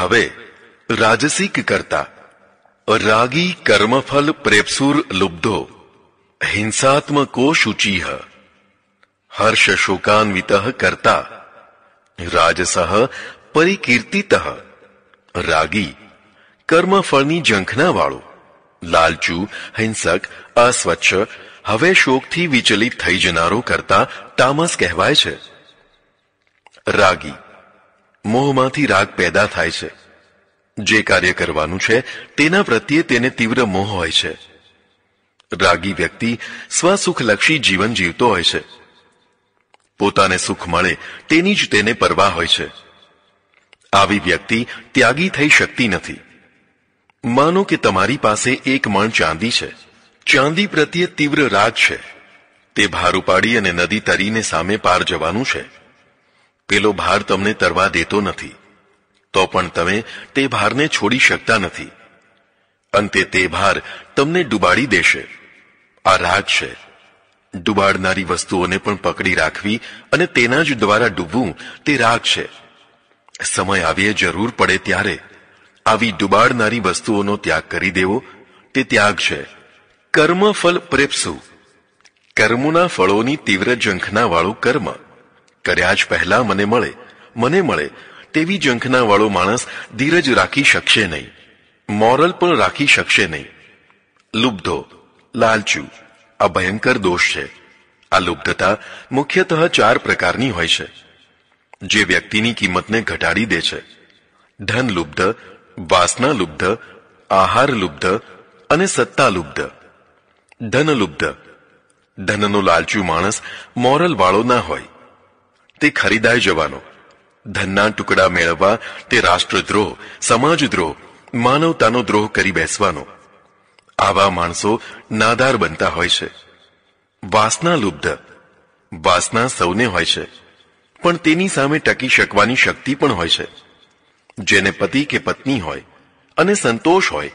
હવે રાજસિક કરતા રાગી કર્મફલ પ્રેપ્સુર લુબ્ધો હિંસાત્મકો શુચિહ હર્ષ શોકાન્વિત કરતા રાજસઃ પરિકીર્તિત રાગી કર્મફળની ઝંખના વાળો લાલચુ હિંસક અસ્વચ્છ હવે શોકથી વિચલિત થઈ જનારો કરતા તામસ કહેવાય છે. રાગી મોહમાંથી રાગ પેદા થાય છે. જે કાર્ય કરવાનું છે તેના પ્રત્યે તેને તીવ્ર મોહ હોય છે. રાગી વ્યક્તિ સ્વસુખલક્ષી જીવન જીવતો હોય છે. પોતાને સુખ મળે તેની જ તેને પરવા હોય છે. આવી વ્યક્તિ ત્યાગી થઈ શકતી નથી. માનો કે તમારી પાસે એક મણ ચાંદી છે. ચાંદી પ્રત્યે તીવ્ર રાગ છે. તે ભાર ઉપાડી અને નદી તરીને સામે પાર જવાનું છે. પેલો ભાર તમને તરવા દેતો નથી, તો પણ તમે તે ભારને છોડી શકતા નથી. અંતે તે ભાર તમને ડૂબાડી દેશે. આ રાગ છે. ડૂબાડનારી વસ્તુઓને પણ પકડી રાખવી અને તેના જ દ્વારા ડૂબવું તે રાગ છે. સમય આવે જરૂર પડે ત્યારે આવી ડૂબાડનારી વસ્તુઓનો ત્યાગ કરી દેવો તે ત્યાગ છે. કર્મફલ પ્રેપ્સુ કર્મોના ફળોની તીવ્ર ઝંખના વાળું કર્મ. કર્યા જ પહેલા મને મળે તેવી ઝંખના વાળો માણસ ધીરજ રાખી શકશે નહીં. મોરલ પણ રાખી શકશે નહીં. લુબ્ધો લાલચુ આ ભયંકર દોષ છે. આ લુબ્ધતા મુખ્યતઃ 4 પ્રકારની હોય છે, જે વ્યક્તિની કિંમતને ઘટાડી દે છે. ધન લુબ્ધ, વાસના લુબ્ધ, આહાર લુબ્ધ અને સત્તા લુબ્ધ. ધન લુબ્ધ ધનનો લાલચુ માણસ મોરલ વાળો ના હોય. તે ખરીદાઈ જવાનો. ધનના ટુકડા મેળવવા તે રાષ્ટ્રદ્રોહ, સમાજદ્રોહ, માનવતાનો દ્રોહ કરી બેસવાનો. આવા માણસો નાદાર બનતા હોય છે. વાસના લુબ્ધ વાસના સૌને હોય છે, પણ તેની સામે ટકી શકવાની શક્તિ પણ હોય છે. જેને પતિ કે પત્ની હોય અને સંતોષ હોય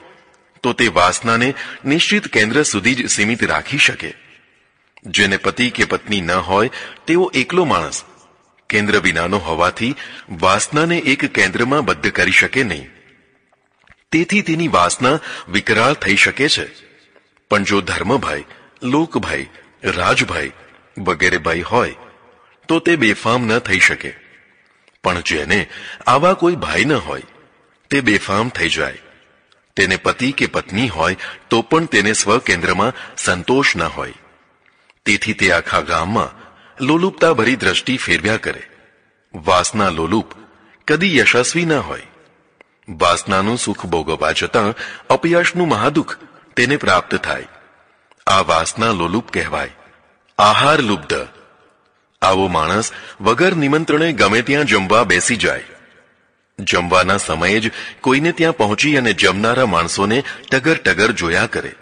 તો તે વાસનાને નિશ્ચિત કેન્દ્ર સુધી જ સીમિત રાખી શકે. જેને પતિ કે પત્ની ન હોય તેવો એકલો માણસ કેન્દ્ર વિનાનો હોવાથી વાસનાને એક કેન્દ્રમાં બંધ કરી શકે નહીં. તેથી તેની વાસના વિકરાળ થઈ શકે છે. પણ જો ધર્મભાઈ, લોકભાઈ, રાજભાઈ વગેરે ભાઈ હોય તો તે બેફામ ન થઈ શકે. પણ જેને આવા કોઈ ભાઈ ન હોય તે બેફામ થઈ જાય. તેને પતિ કે પત્ની હોય તો પણ તેને સ્વકેન્દ્રમાં સંતોષ ન હોય. તેથી તે આખા ગામમાં લોલુપતા ભરી દ્રષ્ટિ ફેરવ્યા કરે. વાસના લોલુપ કદી યશસ્વી ન હોય. વાસનાનું સુખ ભોગવવા જતાં અપયશનું મહાદુઃખ તેને પ્રાપ્ત થાય. આ વાસના લોલુપ કહેવાય. આહાર લુબ્ધ આવો માણસ વગર નિમંત્રણે ગમે ત્યાં જમવા બેસી જાય. જમવાના સમયે જ કોઈને ત્યાં પહોંચી અને જમનારા માણસોને ટગર ટગર જોયા કરે.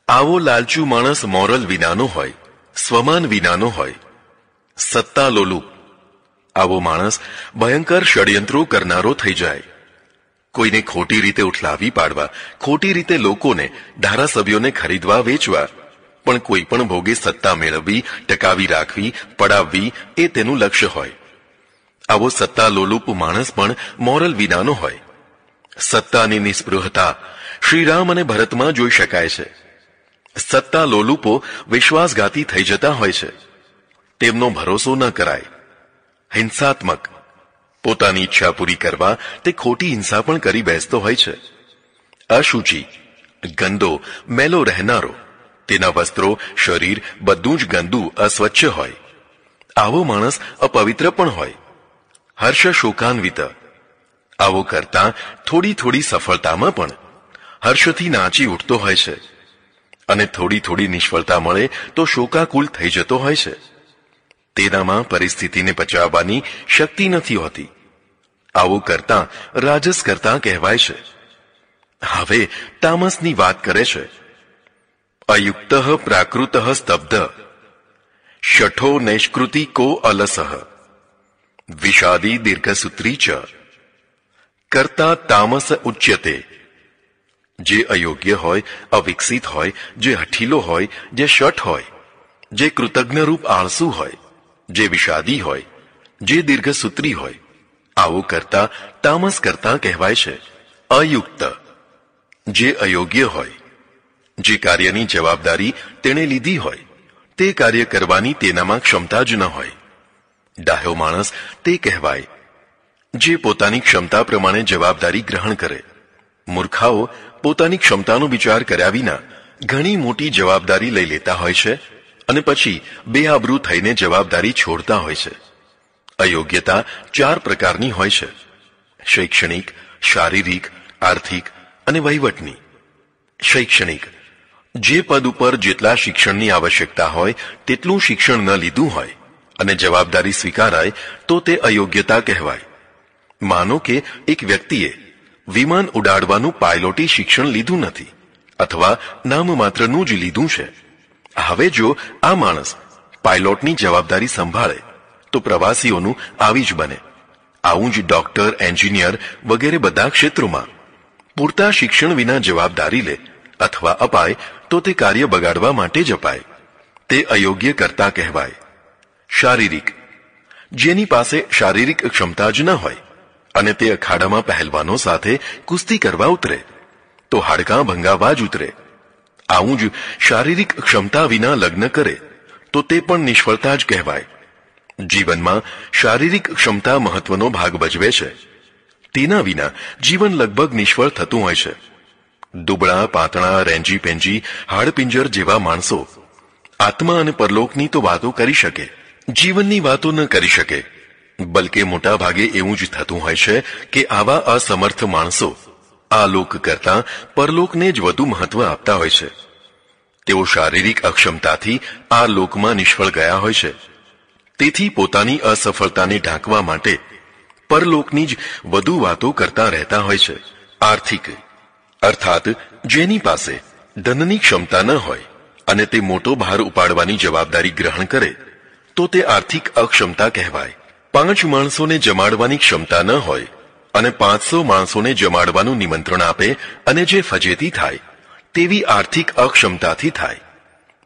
આવો લાલચુ માણસ મોરલ વિનાનો હોય, સ્વમાન વિનાનો હોય. સત્તા લોલુપ આવો માણસ ભયંકર ષડયંત્રો કરનારો થઈ જાય. કોઈને ખોટી રીતે ઉઠલાવી પાડવા, ખોટી રીતે લોકોને, ધારાસભ્યોને ખરીદવા વેચવા, પણ કોઈ પણ ભોગે સત્તા મેળવવી, ટકાવી રાખવી, પડાવવી એ તેનું લક્ષ્ય હોય. આવો સત્તા લોલુપ માણસ પણ મોરલ વિનાનો હોય. સત્તાની નિસ્પૃહતા શ્રીરામ અને ભરતમાં જોઈ શકાય છે. સત્તા લોલુપો વિશ્વાસઘાતી થઈ જતા હોય છે. તેમનો ભરોસો ન કરાય. હિંસાત્મક પોતાની ઈચ્છા પૂરી કરવા તે ખોટી હિંસા પણ કરી બેસતો હોય છે. અશુચિ ગંદો, મેલો રહેનારો. તેના વસ્ત્રો, શરીર બધું જ ગંદુ, અસ્વચ્છ હોય. આવો માણસ અપવિત્ર પણ હોય. હર્ષ શોકાન્વિત આવો કરતા થોડી થોડી સફળતામાં પણ હર્ષથી નાચી ઉઠતો હોય છે. અને થોડી થોડી નિષ્ફળતા મળે તો શોકાકુલ થઈ જતો હોય છે. તેનામાં પરિસ્થિતિને પચાવવાની શક્તિ નથી હોતી. આવું કરતા રાજસ કરતા કહેવાય છે. હવે તામસની વાત કરે છે. અયુક્ત પ્રાકૃત સ્તબ્ધ શઠો નૈષ્કૃતિ કો અલસઃ વિષાદી દીર્ઘસૂત્રી ચ કરતા તામસ ઉચ્યતે. જે અયોગ્ય હોય, અવિકસિત હોય, જે હઠીલો હોય, જે શઠ હોય, જે કૃતજ્ઞ રૂપ આળસુ હોય, જે વિષાદી હોય, જે દીર્ઘસૂત્રી હોય, આવો કરતા તામસ કરતા કહેવાય છે. અયુક્ત, જે અયોગ્ય હોય, જે કાર્યની જવાબદારી તેણે લીધી હોય તે કાર્ય કરવાની તેનામાં ક્ષમતા જ ન હોય. ડાહ્યો માણસ તે કહેવાય જે પોતાની ક્ષમતા પ્રમાણે જવાબદારી ગ્રહણ કરે. મૂર્ખાઓ પોતાની ક્ષમતાનો વિચાર કર્યા વિના ઘણી મોટી જવાબદારી લઈ લેતા હોય છે અને પછી બેઆબરૂ થઈને જવાબદારી છોડતા હોય છે. અયોગ્યતા 4 પ્રકારની હોય છે: શૈક્ષણિક, શારીરિક, આર્થિક અને વહીવટની. શૈક્ષણિક, જે પદ ઉપર જેટલા શિક્ષણની આવશ્યકતા હોય તેટલું શિક્ષણ ન લીધું હોય અને જવાબદારી સ્વીકારાય તો તે અયોગ્યતા કહેવાય. માનો કે એક વ્યક્તિએ વિમાન ઉડાડવાનું પાયલોટી શિક્ષણ લીધું નથી અથવા નામ માત્રનું જ લીધું છે. હવે જો આ માણસ પાયલોટની જવાબદારી સંભાળે તો પ્રવાસીઓનું આવી જ બને. આવું જ ડોક્ટર, એન્જિનિયર વગેરે બધા ક્ષેત્રોમાં પૂરતા શિક્ષણ વિના જવાબદારી લે અથવા અપાય તો તે કાર્ય બગાડવા માટે જ અપાય. તે અયોગ્ય કરતા કહેવાય. શારીરિક, જેની પાસે શારીરિક ક્ષમતા જ ન હોય અને તે અખાડામાં પહેલવાનો સાથે કુસ્તી કરવા ઉતરે તો હાડકાં ભંગાવા જ ઉતરે. આવું જ શારીરિક ક્ષમતા વિના લગ્ન કરે તો તે પણ નિષ્ફળતા જ કહેવાય. જીવનમાં શારીરિક ક્ષમતા મહત્વનો ભાગ ભજવે છે. તેના વિના જીવન લગભગ નિષ્ફળ થતું હોય છે. દુબળા, પાતળા, રેંજી પેંજી, હાડપિંજર જેવા માણસો આત્મા અને પરલોકની તો વાતો કરી શકે, જીવનની વાતો ન કરી શકે. બલકે મોટા ભાગે એવું જ થતું હોય છે કે આવા અસમર્થ માણસો આ લોક કરતા પરલોકને જ વધુ મહત્વ આપતા હોય છે. તેઓ શારીરિક અક્ષમતાથી આ લોકમાં નિષ્ફળ ગયા હોય છે. તેથી પોતાની અસફળતાને ઢાંકવા માટે પરલોકની જ વધુ વાતો કરતા રહેતા હોય છે. આર્થિક, અર્થાત જેની પાસે ધનની ક્ષમતા ન હોય અને તે મોટો ભાર ઉપાડવાની જવાબદારી ગ્રહણ કરે તો તે આર્થિક અક્ષમતા કહેવાય. 5 માણસોને જમાડવાની ક્ષમતા ન હોય અને 500 માણસોને જમાડવાનું નિમંત્રણ આપે અને જે ફજેતી થાય તેવી આર્થિક અક્ષમતાથી થાય.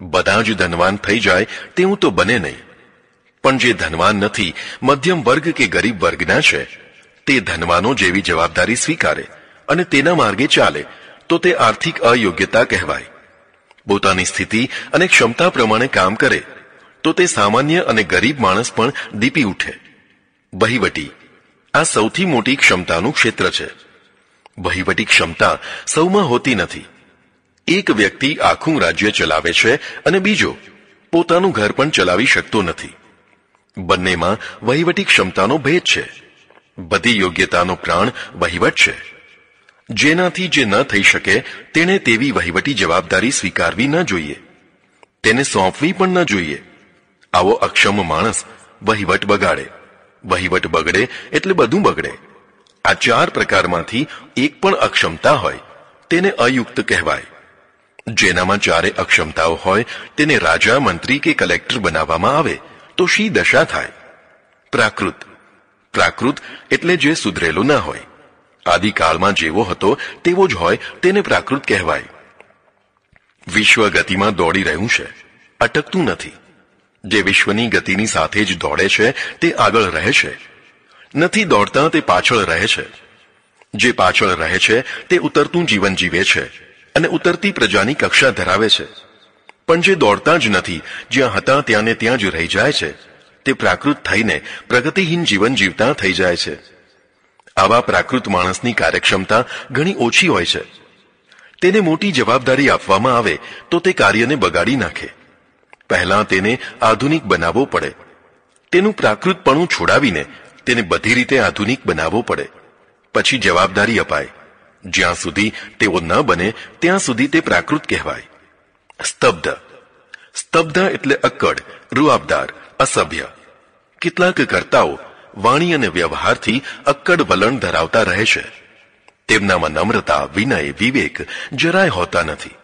બધા જ ધનવાન થઈ જાય તેવું તો બને નહીં. પણ જે ધનવાન નથી, મધ્યમ વર્ગ કે ગરીબ વર્ગના છે, તે ધનવાનો જેવી જવાબદારી સ્વીકારે અને તેના માર્ગે ચાલે તો તે આર્થિક અયોગ્યતા કહેવાય. પોતાની સ્થિતિ અને ક્ષમતા પ્રમાણે કામ કરે તો તે સામાન્ય અને ગરીબ માણસ પણ દીપી ઉઠે. વહીવટી, આ સૌથી મોટી ક્ષમતાનું ક્ષેત્ર છે. વહીવટી ક્ષમતા સૌમાં હોતી નથી. એક વ્યક્તિ આખું રાજ્ય ચલાવે છે અને બીજો પોતાનું ઘર પણ ચલાવી શકતો નથી. બંનેમાં વહીવટી ક્ષમતાનો ભેદ છે. બધી યોગ્યતાનો પ્રાણ વહીવટ છે. જેનાથી જે ન થઈ શકે તેણે તેવી વહીવટી જવાબદારી સ્વીકારવી ન જોઈએ, તેને સોંપવી પણ ન જોઈએ. આવો અક્ષમ માણસ વહીવટ બગાડે. વહીવટ બગડે એટલે બધું બગડે. આ 4 પ્રકારમાંથી એક પણ અક્ષમતા હોય તેને અયુક્ત કહેવાય. જેનામાં 4 અક્ષમતાઓ હોય તેને રાજા, મંત્રી કે કલેક્ટર બનાવવામાં આવે તો શી દશા થાય? પ્રાકૃત, પ્રાકૃત એટલે જે સુધરેલો ના હોય, આદિકાળમાં જેવો હતો તેવો જ હોય તેને પ્રાકૃત કહેવાય. વિશ્વ ગતિમાં દોડી રહ્યું છે, અટકતું નથી. જે વિશ્વની ગતિની સાથે જ દોડે છે તે આગળ રહે છે, નથી દોડતા તે પાછળ રહે છે. જે પાછળ રહે છે તે ઉતરતું જીવન જીવે છે અને ઉતરતી પ્રજાની કક્ષા ધરાવે છે. પણ જે દોડતા જ નથી, જ્યાં હતા ત્યાં ને ત્યાં જ રહી જાય છે, તે પ્રાકૃત થઈને પ્રગતિહીન જીવન જીવતા થઈ જાય છે. આવા પ્રાકૃત માણસની કાર્યક્ષમતા ઘણી ઓછી હોય છે. તેને મોટી જવાબદારી આપવામાં આવે તો તે કાર્યને બગાડી નાખે. પહેલા તેને આધુનિક બનાવવો પડે. તેનું પ્રાકૃતપણું છોડાવીને તેને બધી રીતે આધુનિક બનાવવો પડે. પછી જવાબદારી અપાય. જ્યાં સુધી તેઓ ન બને ત્યાં સુધી તે પ્રાકૃત કહેવાય. સ્તબ્ધ, સ્તબ્ધ એટલે અક્કડ, રૂઆબદાર, અસભ્ય. કેટલાક કર્તાઓ વાણી અને વ્યવહારથી અક્કડ વલણ ધરાવતા રહે છે. તેમનામાં નમ્રતા, વિનય, વિવેક જરાય હોતા નથી.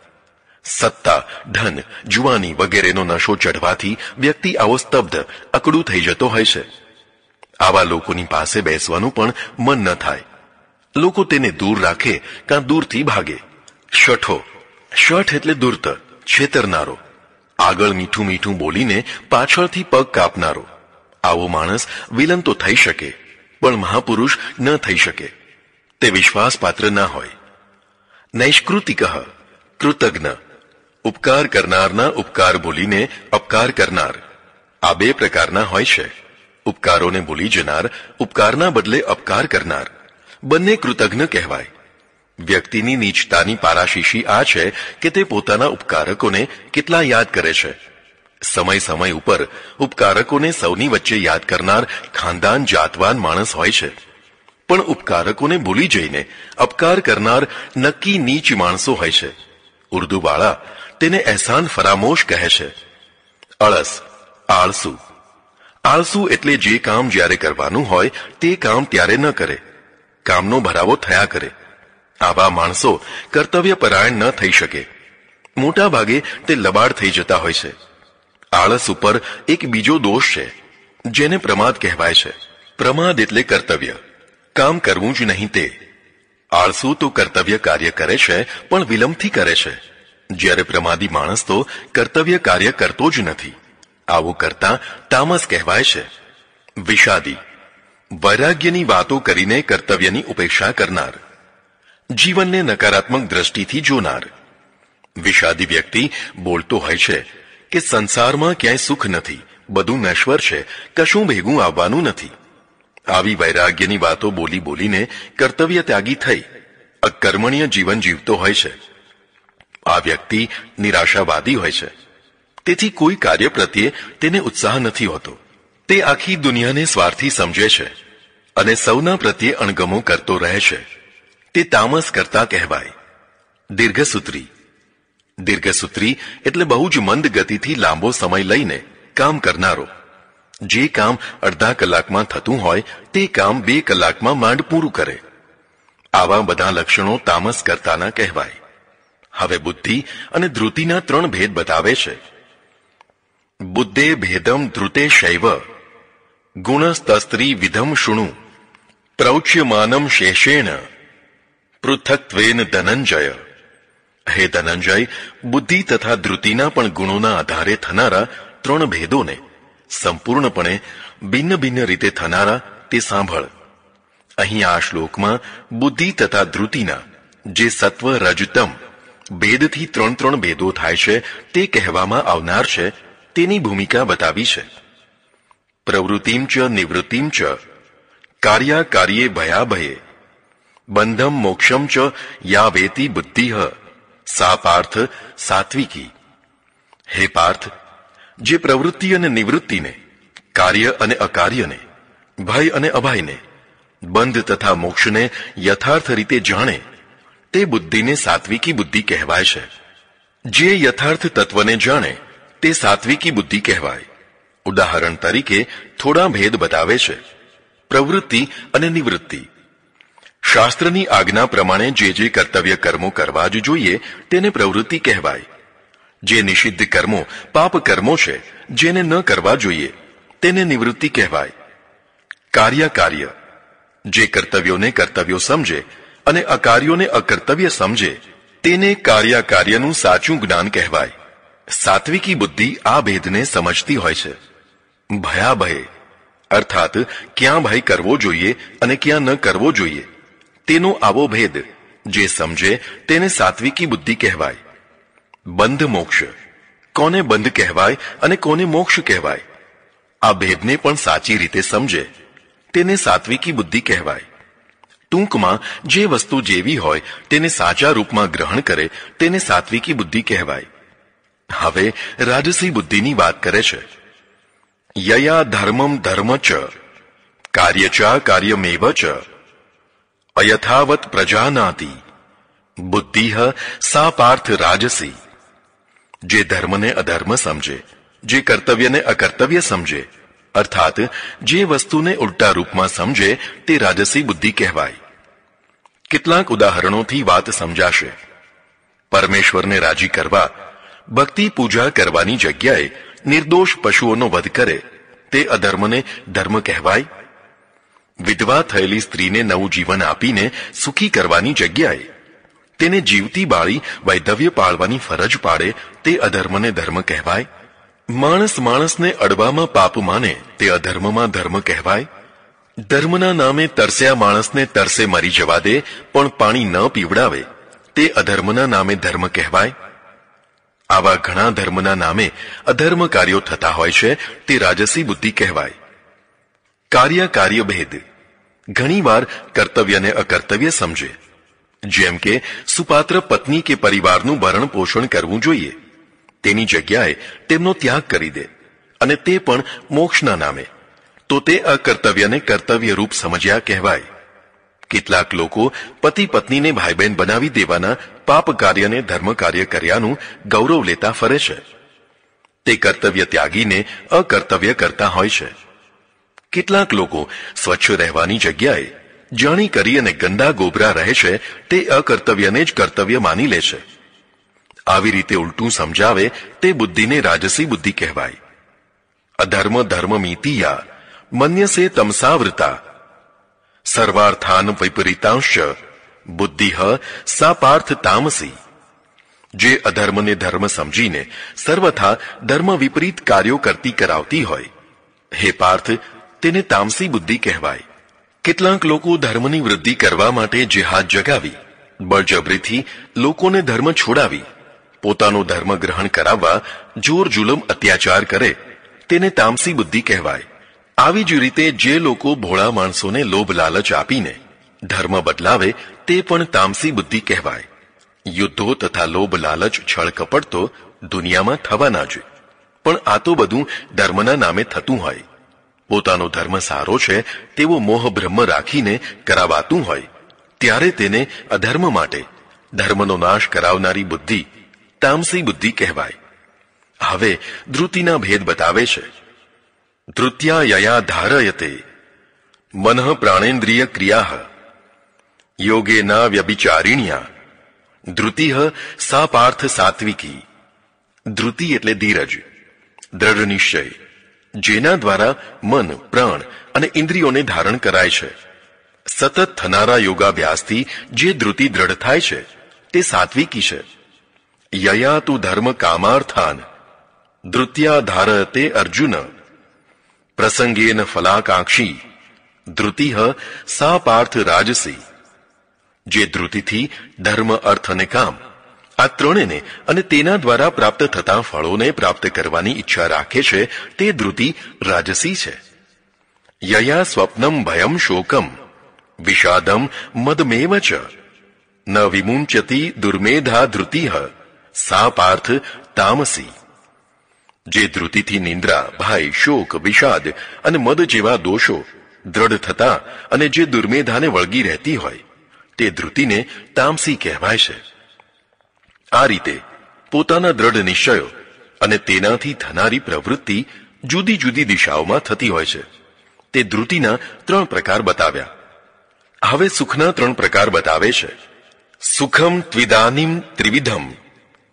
સત્તા, ધન, જુવાની વગેરેનો નશો ચઢવાથી વ્યક્તિ આવો સ્તબ્ધ, અકડું થઈ જતો હોય છે. આવા લોકોની પાસે બેસવાનું પણ મન ન થાય. લોકો તેને દૂર રાખે કાં દૂરથી ભાગે. શઠો, શઠ એટલે દૂર્ત, છેતરનારો, આગળ મીઠું મીઠું બોલીને પાછળથી પગ કાપનારો. આવો માણસ વિલન તો થઈ શકે પણ મહાપુરુષ ન થઈ શકે, તે વિશ્વાસપાત્ર ના હોય. નૈષ્કૃતિક કૃતજ્ઞ, ઉપકાર કરનારના ઉપકાર ભૂલીને અપકાર કરનાર, આ બે પ્રકારના હોય છે. ઉપકારોને ભૂલી જનાર, ઉપકારના બદલે અપકાર કરનાર, બંને કૃતજ્ઞ કહેવાય. વ્યક્તિની નીચતાની પારાશીશી આ છે કે તે પોતાના ઉપકારકોને કેટલા યાદ કરે છે. સમય સમય ઉપર ઉપકારકોને સૌની વચ્ચે યાદ કરનાર ખાનદાન જાતવાન માણસ હોય છે, પણ ઉપકારકોને ભૂલી જઈને અપકાર કરનાર નક્કી નીચ માણસો હોય છે. ઉર્દુવાળા તેને એહસાન ફરામોશ કહે છે. અળસ, આળસુ. આળસુ એટલે જે કામ જ્યારે કરવાનું હોય તે કામ ત્યારે ન કરે, કામનો ભરાવો થયા કરે. આવા માણસો કર્તવ્યપરાયણ ન થઈ શકે. મોટા ભાગે તે લબાડ થઈ જતા હોય છે. આળસ ઉપર એક બીજો દોષ છે, જેને પ્રમાદ કહેવાય છે. પ્રમાદ એટલે કર્તવ્ય, કામ કરવું જ નહીં તે. આળસુ તો કર્તવ્ય કાર્ય કરે છે પણ વિલંબથી કરે છે, જ્યારે પ્રમાદી માણસ તો કર્તવ્ય કાર્ય કરતો જ નથી. આવું કરતા તામસ કહેવાય છે. વિષાદી, વૈરાગ્યની વાતો કરીને કર્તવ્યની ઉપેક્ષા કરનાર, જીવનને નકારાત્મક દ્રષ્ટિથી જોનાર. વિષાદી વ્યક્તિ બોલતો હોય છે કે સંસારમાં ક્યાંય સુખ નથી, બધું નશ્વર છે, કશું ભેગું આવવાનું નથી. આવી વૈરાગ્યની વાતો બોલી બોલીને કર્તવ્ય ત્યાગી થઈ અકર્મણીય જીવન જીવતો હોય છે. આ વ્યક્તિ નિરાશાવાદી હોય છે, તેથી કોઈ કાર્ય પ્રત્યે તેને ઉત્સાહ નથી હોતો. તે આખી દુનિયાને સ્વાર્થી સમજે છે અને સૌના પ્રત્યે અણગમો કરતો રહે છે. તે તામસ કરતા કહેવાય. દીર્ઘસૂત્રી. દીર્ઘસૂત્રી એટલે બહુ જ મંદ ગતિથી લાંબો સમય લઈને કામ કરનારો. જે કામ અડધા કલાકમાં થતું હોય તે કામ 2 કલાકમાં માંડ પૂરું કરે. આવા બધા લક્ષણો તામસ કરતાના કહેવાય. હવે બુદ્ધિ અને ધૃતિના 3 ભેદ બતાવે છે. બુદ્ધે ભેદમ ધૃતે શૈવ ગુણસ્તસ્ત્રી વિધમ શુણુ પ્રૌચ્યમાનમ શેષેણ પૃથક્ત્વેન ધનંજય. હે ધનંજય, બુદ્ધિ તથા ધૃતિના પણ ગુણોના આધારે થનારા 3 ભેદોને સંપૂર્ણપણે ભિન્ન ભિન્ન રીતે થનારા તે સાંભળ. અહીં આ શ્લોકમાં બુદ્ધિ તથા ધૃતિના જે સત્વ રજતમ ભેદથી 3 ભેદો થાય છે તે કહેવામાં આવનાર છે, તેની ભૂમિકા બતાવી છે. પ્રવૃત્તિમ ચ નિવૃત્તિમ ચ કાર્યા કાર્યે ભયાભયે બંધમ મોક્ષમ ચ યા વેતી બુદ્ધિઃ સા પાર્થ સાત્વિકી. હે પાર્થ, જે પ્રવૃત્તિ અને નિવૃત્તિને, કાર્ય અને અકાર્યને, ભય અને અભયને, બંધ તથા મોક્ષને યથાર્થ રીતે જાણે તે બુદ્ધિને સાત્વિકી બુદ્ધિ કહેવાય છે. જે યથાર્થ તત્વને જાણે તે સાત્વિકી બુદ્ધિ કહેવાય. ઉદાહરણ તરીકે થોડા ભેદ બતાવે છે. પ્રવૃત્તિ અને નિવૃત્તિ. શાસ્ત્રની આજ્ઞા પ્રમાણે જે કર્તવ્ય કર્મો કરવા જ જોઈએ તેને પ્રવૃત્તિ કહેવાય. જે નિષિદ્ધ કર્મો પાપ કર્મો છે જેને ન કરવા જોઈએ તેને નિવૃત્તિ કહેવાય. કાર્ય. જે કર્તવ્યોને કર્તવ્યો સમજે અને અકાર્યોને અકર્તવ્ય સમજે તેને કાર્યનું સાચું જ્ઞાન કહેવાય. સાત્વિકી બુદ્ધિ આ ભેદને સમજતી હોય છે. ભયાભય અર્થાત ક્યાં ભય કરવો જોઈએ અને ક્યાં ન કરવો જોઈએ તેનો આવો ભેદ જે સમજે તેને સાત્વિકી બુદ્ધિ કહેવાય. બંધ મોક્ષ. કોને બંધ કહેવાય અને કોને મોક્ષ કહેવાય આ ભેદને પણ સાચી રીતે સમજે તેને સાત્વિકી બુદ્ધિ કહેવાય. ટૂંકમાં જે વસ્તુ જેવી હોય તેને સાચા રૂપમાં ગ્રહણ કરે તેને સાત્વિકી બુદ્ધિ કહેવાય. હવે રાજસી બુદ્ધિની વાત કરે છે. યયા ધર્મમ ધર્મ ચ કાર્યચા કાર્યમેવ ચ અયથાવત પ્રજાનાતિ બુદ્ધિઃ સા પાર્થ રાજસી. જે ધર્મને અધર્મ સમજે, જે કર્તવ્યને અકર્તવ્ય સમજે, અર્થાત જે વસ્તુને ઉલટા રૂપમાં સમજે તે રાજસી બુદ્ધિ કહેવાય. કેટલાક ઉદાહરણોથી વાત સમજાશે. પરમેશ્વરને રાજી કરવા ભક્તિ પૂજા કરવાની જગ્યાએ નિર્દોષ પશુઓનો વધ કરે તે અધર્મને ધર્મ કહેવાય. વિધવા થયેલી સ્ત્રીને નવું જીવન આપીને સુખી કરવાની જગ્યાએ તેને જીવતી બાળી વૈધવ્ય પાળવાની ફરજ પાડે તે અધર્મને ધર્મ કહેવાય. માણસને અડવામાં પાપ માને તે અધર્મમાં ધર્મ કહેવાય. ધર્મના નામે તરસ્યા માણસને તરસે મરી જવા દે પણ પાણી ન પીવડાવે તે અધર્મના નામે ધર્મ કહેવાય? આવા ઘણા ધર્મના નામે અધર્મ કાર્યો થતા હોય છે, તે રાજસી બુદ્ધિ કહેવાય. કાર્ય ભેદ. ઘણીવાર કર્તવ્યને અકર્તવ્ય સમજે. જેમ કે સુપાત્ર પત્ની કે પરિવારનું ભરણ પોષણ કરવું જોઈએ, તેની જગ્યાએ તેમનો ત્યાગ કરી દે, અને તે પણ મોક્ષના નામે, તો તે અકર્તવ્યને કર્તવ્ય રૂપ સમજ્યા કહેવાય. કેટલાક લોકો પતિ પત્નીને ભાઈ બહેન બનાવી દેવાના પાપ કાર્યને ધર્મ કાર્ય કર્યાનું ગૌરવ લેતા ફરે છે. તે કર્તવ્ય ત્યાગીને અકર્તવ્ય કરતા હોય છે. કેટલાક લોકો સ્વચ્છ રહેવાની જગ્યાએ જાણી કરી અને ગંદા ગોબરા રહે છે, તે અકર્તવ્યને જ કર્તવ્ય માની લે છે. આવી રીતે ઉલટું સમજાવે તે બુદ્ધિને રાજસી બુદ્ધિ કહેવાય. અધર્મ ધર્મમિતિયા મન્યસે તમસાવૃતા સર્વાર્થાન વિપરીતાંશ બુદ્ધિઃ સા પાર્થ તામસી. જે અધર્મને ધર્મ સમજીને સર્વથા ધર્મ વિપરીત કાર્યો કરતી કરાવતી હોય, હે પાર્થ, તેને તામસી બુદ્ધિ કહેવાય. કેટલાક લોકો ધર્મની વૃદ્ધિ કરવા માટે જેહાદ જગાવી બળજબરીથી લોકોને ધર્મ છોડાવી પોતાનો ધર્મ ગ્રહણ કરાવવા જોર જુલમ અત્યાચાર કરે, તેને તામસી બુદ્ધિ કહેવાય. આવી જ રીતે જે લોકો ભોળા માણસોને લોભ લાલચ આપીને ધર્મ બદલાવે, તે પણ તામસી બુદ્ધિ કહેવાય. યુદ્ધો તથા લોભ લાલચ છળ કપટ તો દુનિયામાં થવાના જ, પણ આ તો બધું ધર્મના નામે થતું હોય. પોતાનો ધર્મ સારો છે તેવો મોહ બ્રહ્મ રાખીને કરાવાતું હોય, ત્યારે તેને અધર્મ માટે ધર્મનો નાશ કરાવનારી બુદ્ધિ તામસી બુદ્ધિ કહેવાય. હવે ધૃતિના ભેદ બતાવે છે. ધૃત્યા યયા ધારયતે મનઃ પ્રાણેન્દ્રિય ક્રિયા યોગેના વ્યભિચારિણ્યા ધૃતિઃ સા પાર્થ સાત્વિકી. ધૃતિ એટલે ધીરજ, દ્રઢ નિશ્ચય, જેના દ્વારા મન, પ્રાણ અને ઇન્દ્રિયોને ધારણ કરાય છે. સતત થનારા યોગાભ્યાસથી જે ધૃતિ દ્રઢ થાય છે, તે સાત્વિકી છે. યયા તુ ધર્મ કામાર્થાન ધૃત્યા ધારયતે અર્જુન પ્રસંગેન ફલાકાંક્ષી ધૃતિઃ સા પાર્થ રાજસી. જે ધૃતિથી ધર્મ, અર્થ અને કામ આ ત્રણેને અને તેના દ્વારા પ્રાપ્ત થતા ફળોને પ્રાપ્ત કરવાની ઈચ્છા રાખે છે, તે ધૃતિ રાજસી છે. યયા સ્વપ્નમ ભયમ શોકમ વિષાદમ મદમેવ ચ ન વિમુંચતી દુર્મેધા ધૃતિઃ સા પાર્થ તામસી. જે ધૃતિથી નિંદ્રા, ભય, શોક, વિષાદ અને મદ જેવા દોષો દ્રઢ થતા અને જે દુર્મેધાને વળગી રહેતી હોય, તે ધૃતિને તામસી કહેવાય છે. આ રીતે પોતાના દ્રઢ નિશ્ચયો અને તેનાથી થનારી પ્રવૃત્તિ જુદી જુદી દિશાઓમાં થતી હોય છે. તે ધૃતિના 3 પ્રકાર બતાવ્યા. હવે સુખના 3 પ્રકાર બતાવે છે. સુખમ ત્વિદાનીમ ત્રિવિધમ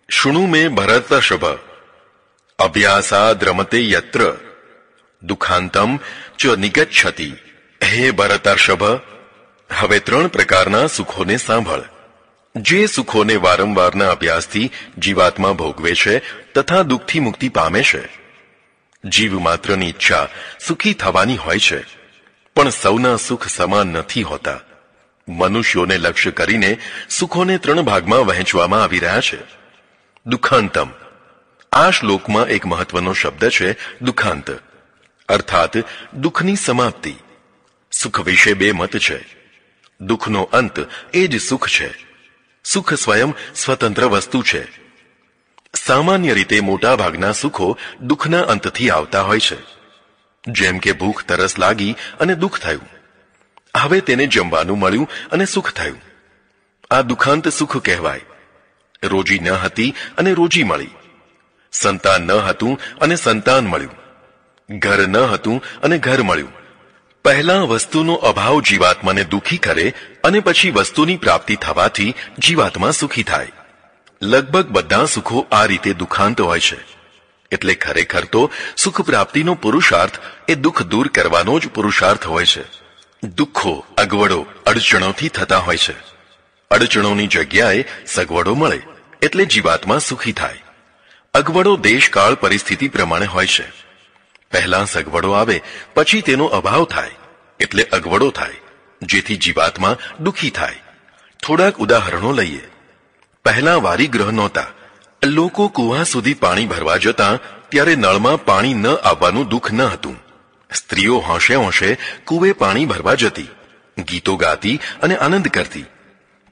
શૃણુ મે ભરતર્ષભ અભ્યાસાદ રમતે યત્ર દુઃખાંતમ ચ નિગચ્છતિ. હે ભરતર્ષભ, હવે 3 પ્રકારના સુખોને સાંભળ. જે સુખોને વારંવારના અભ્યાસથી જીવાત્મા ભોગવે છે તથા દુઃખથી મુક્તિ પામે છે. જીવ માત્રની ઈચ્છા સુખી થવાની હોય છે, પણ સૌના સુખ સમાન નથી હોતા. મનુષ્યોને લક્ષ્ય કરીને સુખોને 3 ભાગમાં વહેંચવામાં આવી રહ્યા છે. દુઃખાંતમ. આ શ્લોકમાં એક મહત્વનો શબ્દ છે દુઃખાંત, અર્થાત દુઃખની સમાપ્તિ. સુખ વિશે 2 મત છે. દુઃખનો અંત એ જ સુખ છે. સુખ સ્વયં સ્વતંત્ર વસ્તુ છે. સામાન્ય રીતે મોટા ભાગના સુખો દુઃખના અંતથી આવતા હોય છે. જેમ કે ભૂખ તરસ લાગી અને દુઃખ થયું, હવે તેને જમવાનું મળ્યું અને સુખ થયું. આ દુઃખાંત સુખ કહેવાય. રોજી ન હતી અને રોજી મળી, સંતાન ન હતું અને સંતાન મળ્યું, ઘર ન હતું અને ઘર મળ્યું. પહેલા વસ્તુનો અભાવ જીવાત્માને દુઃખી કરે અને પછી વસ્તુની પ્રાપ્તિ થવાથી જીવાત્મા સુખી થાય. લગભગ બધા સુખો આ રીતે દુઃખાંત હોય છે. એટલે ખરેખર તો સુખ પ્રાપ્તિનો પુરુષાર્થ એ દુઃખ દૂર કરવાનો જ પુરુષાર્થ હોય છે. દુઃખો, અગવડો, અડચણોથી થતા હોય છે. અડચણોની જગ્યાએ સગવડો મળે એટલે જીવાત્મા સુખી થાય. અગવડો દેશકાળ પરિસ્થિતિ પ્રમાણે હોય છે. પહેલા સગવડો આવે પછી તેનો અભાવ થાય એટલે અગવડો થાય, જેથી જીવાત્મા દુઃખી થાય. થોડાક ઉદાહરણો લઈએ. પહેલા વારીગ્રહ નહોતા. લોકો કુવા સુધી પાણી ભરવા જતા ત્યારે નળમાં પાણી ન આવવાનું દુઃખ ન હતું. સ્ત્રીઓ હોંશે હોંશે કુવે પાણી ભરવા જતી, ગીતો ગાતી અને આનંદ કરતી.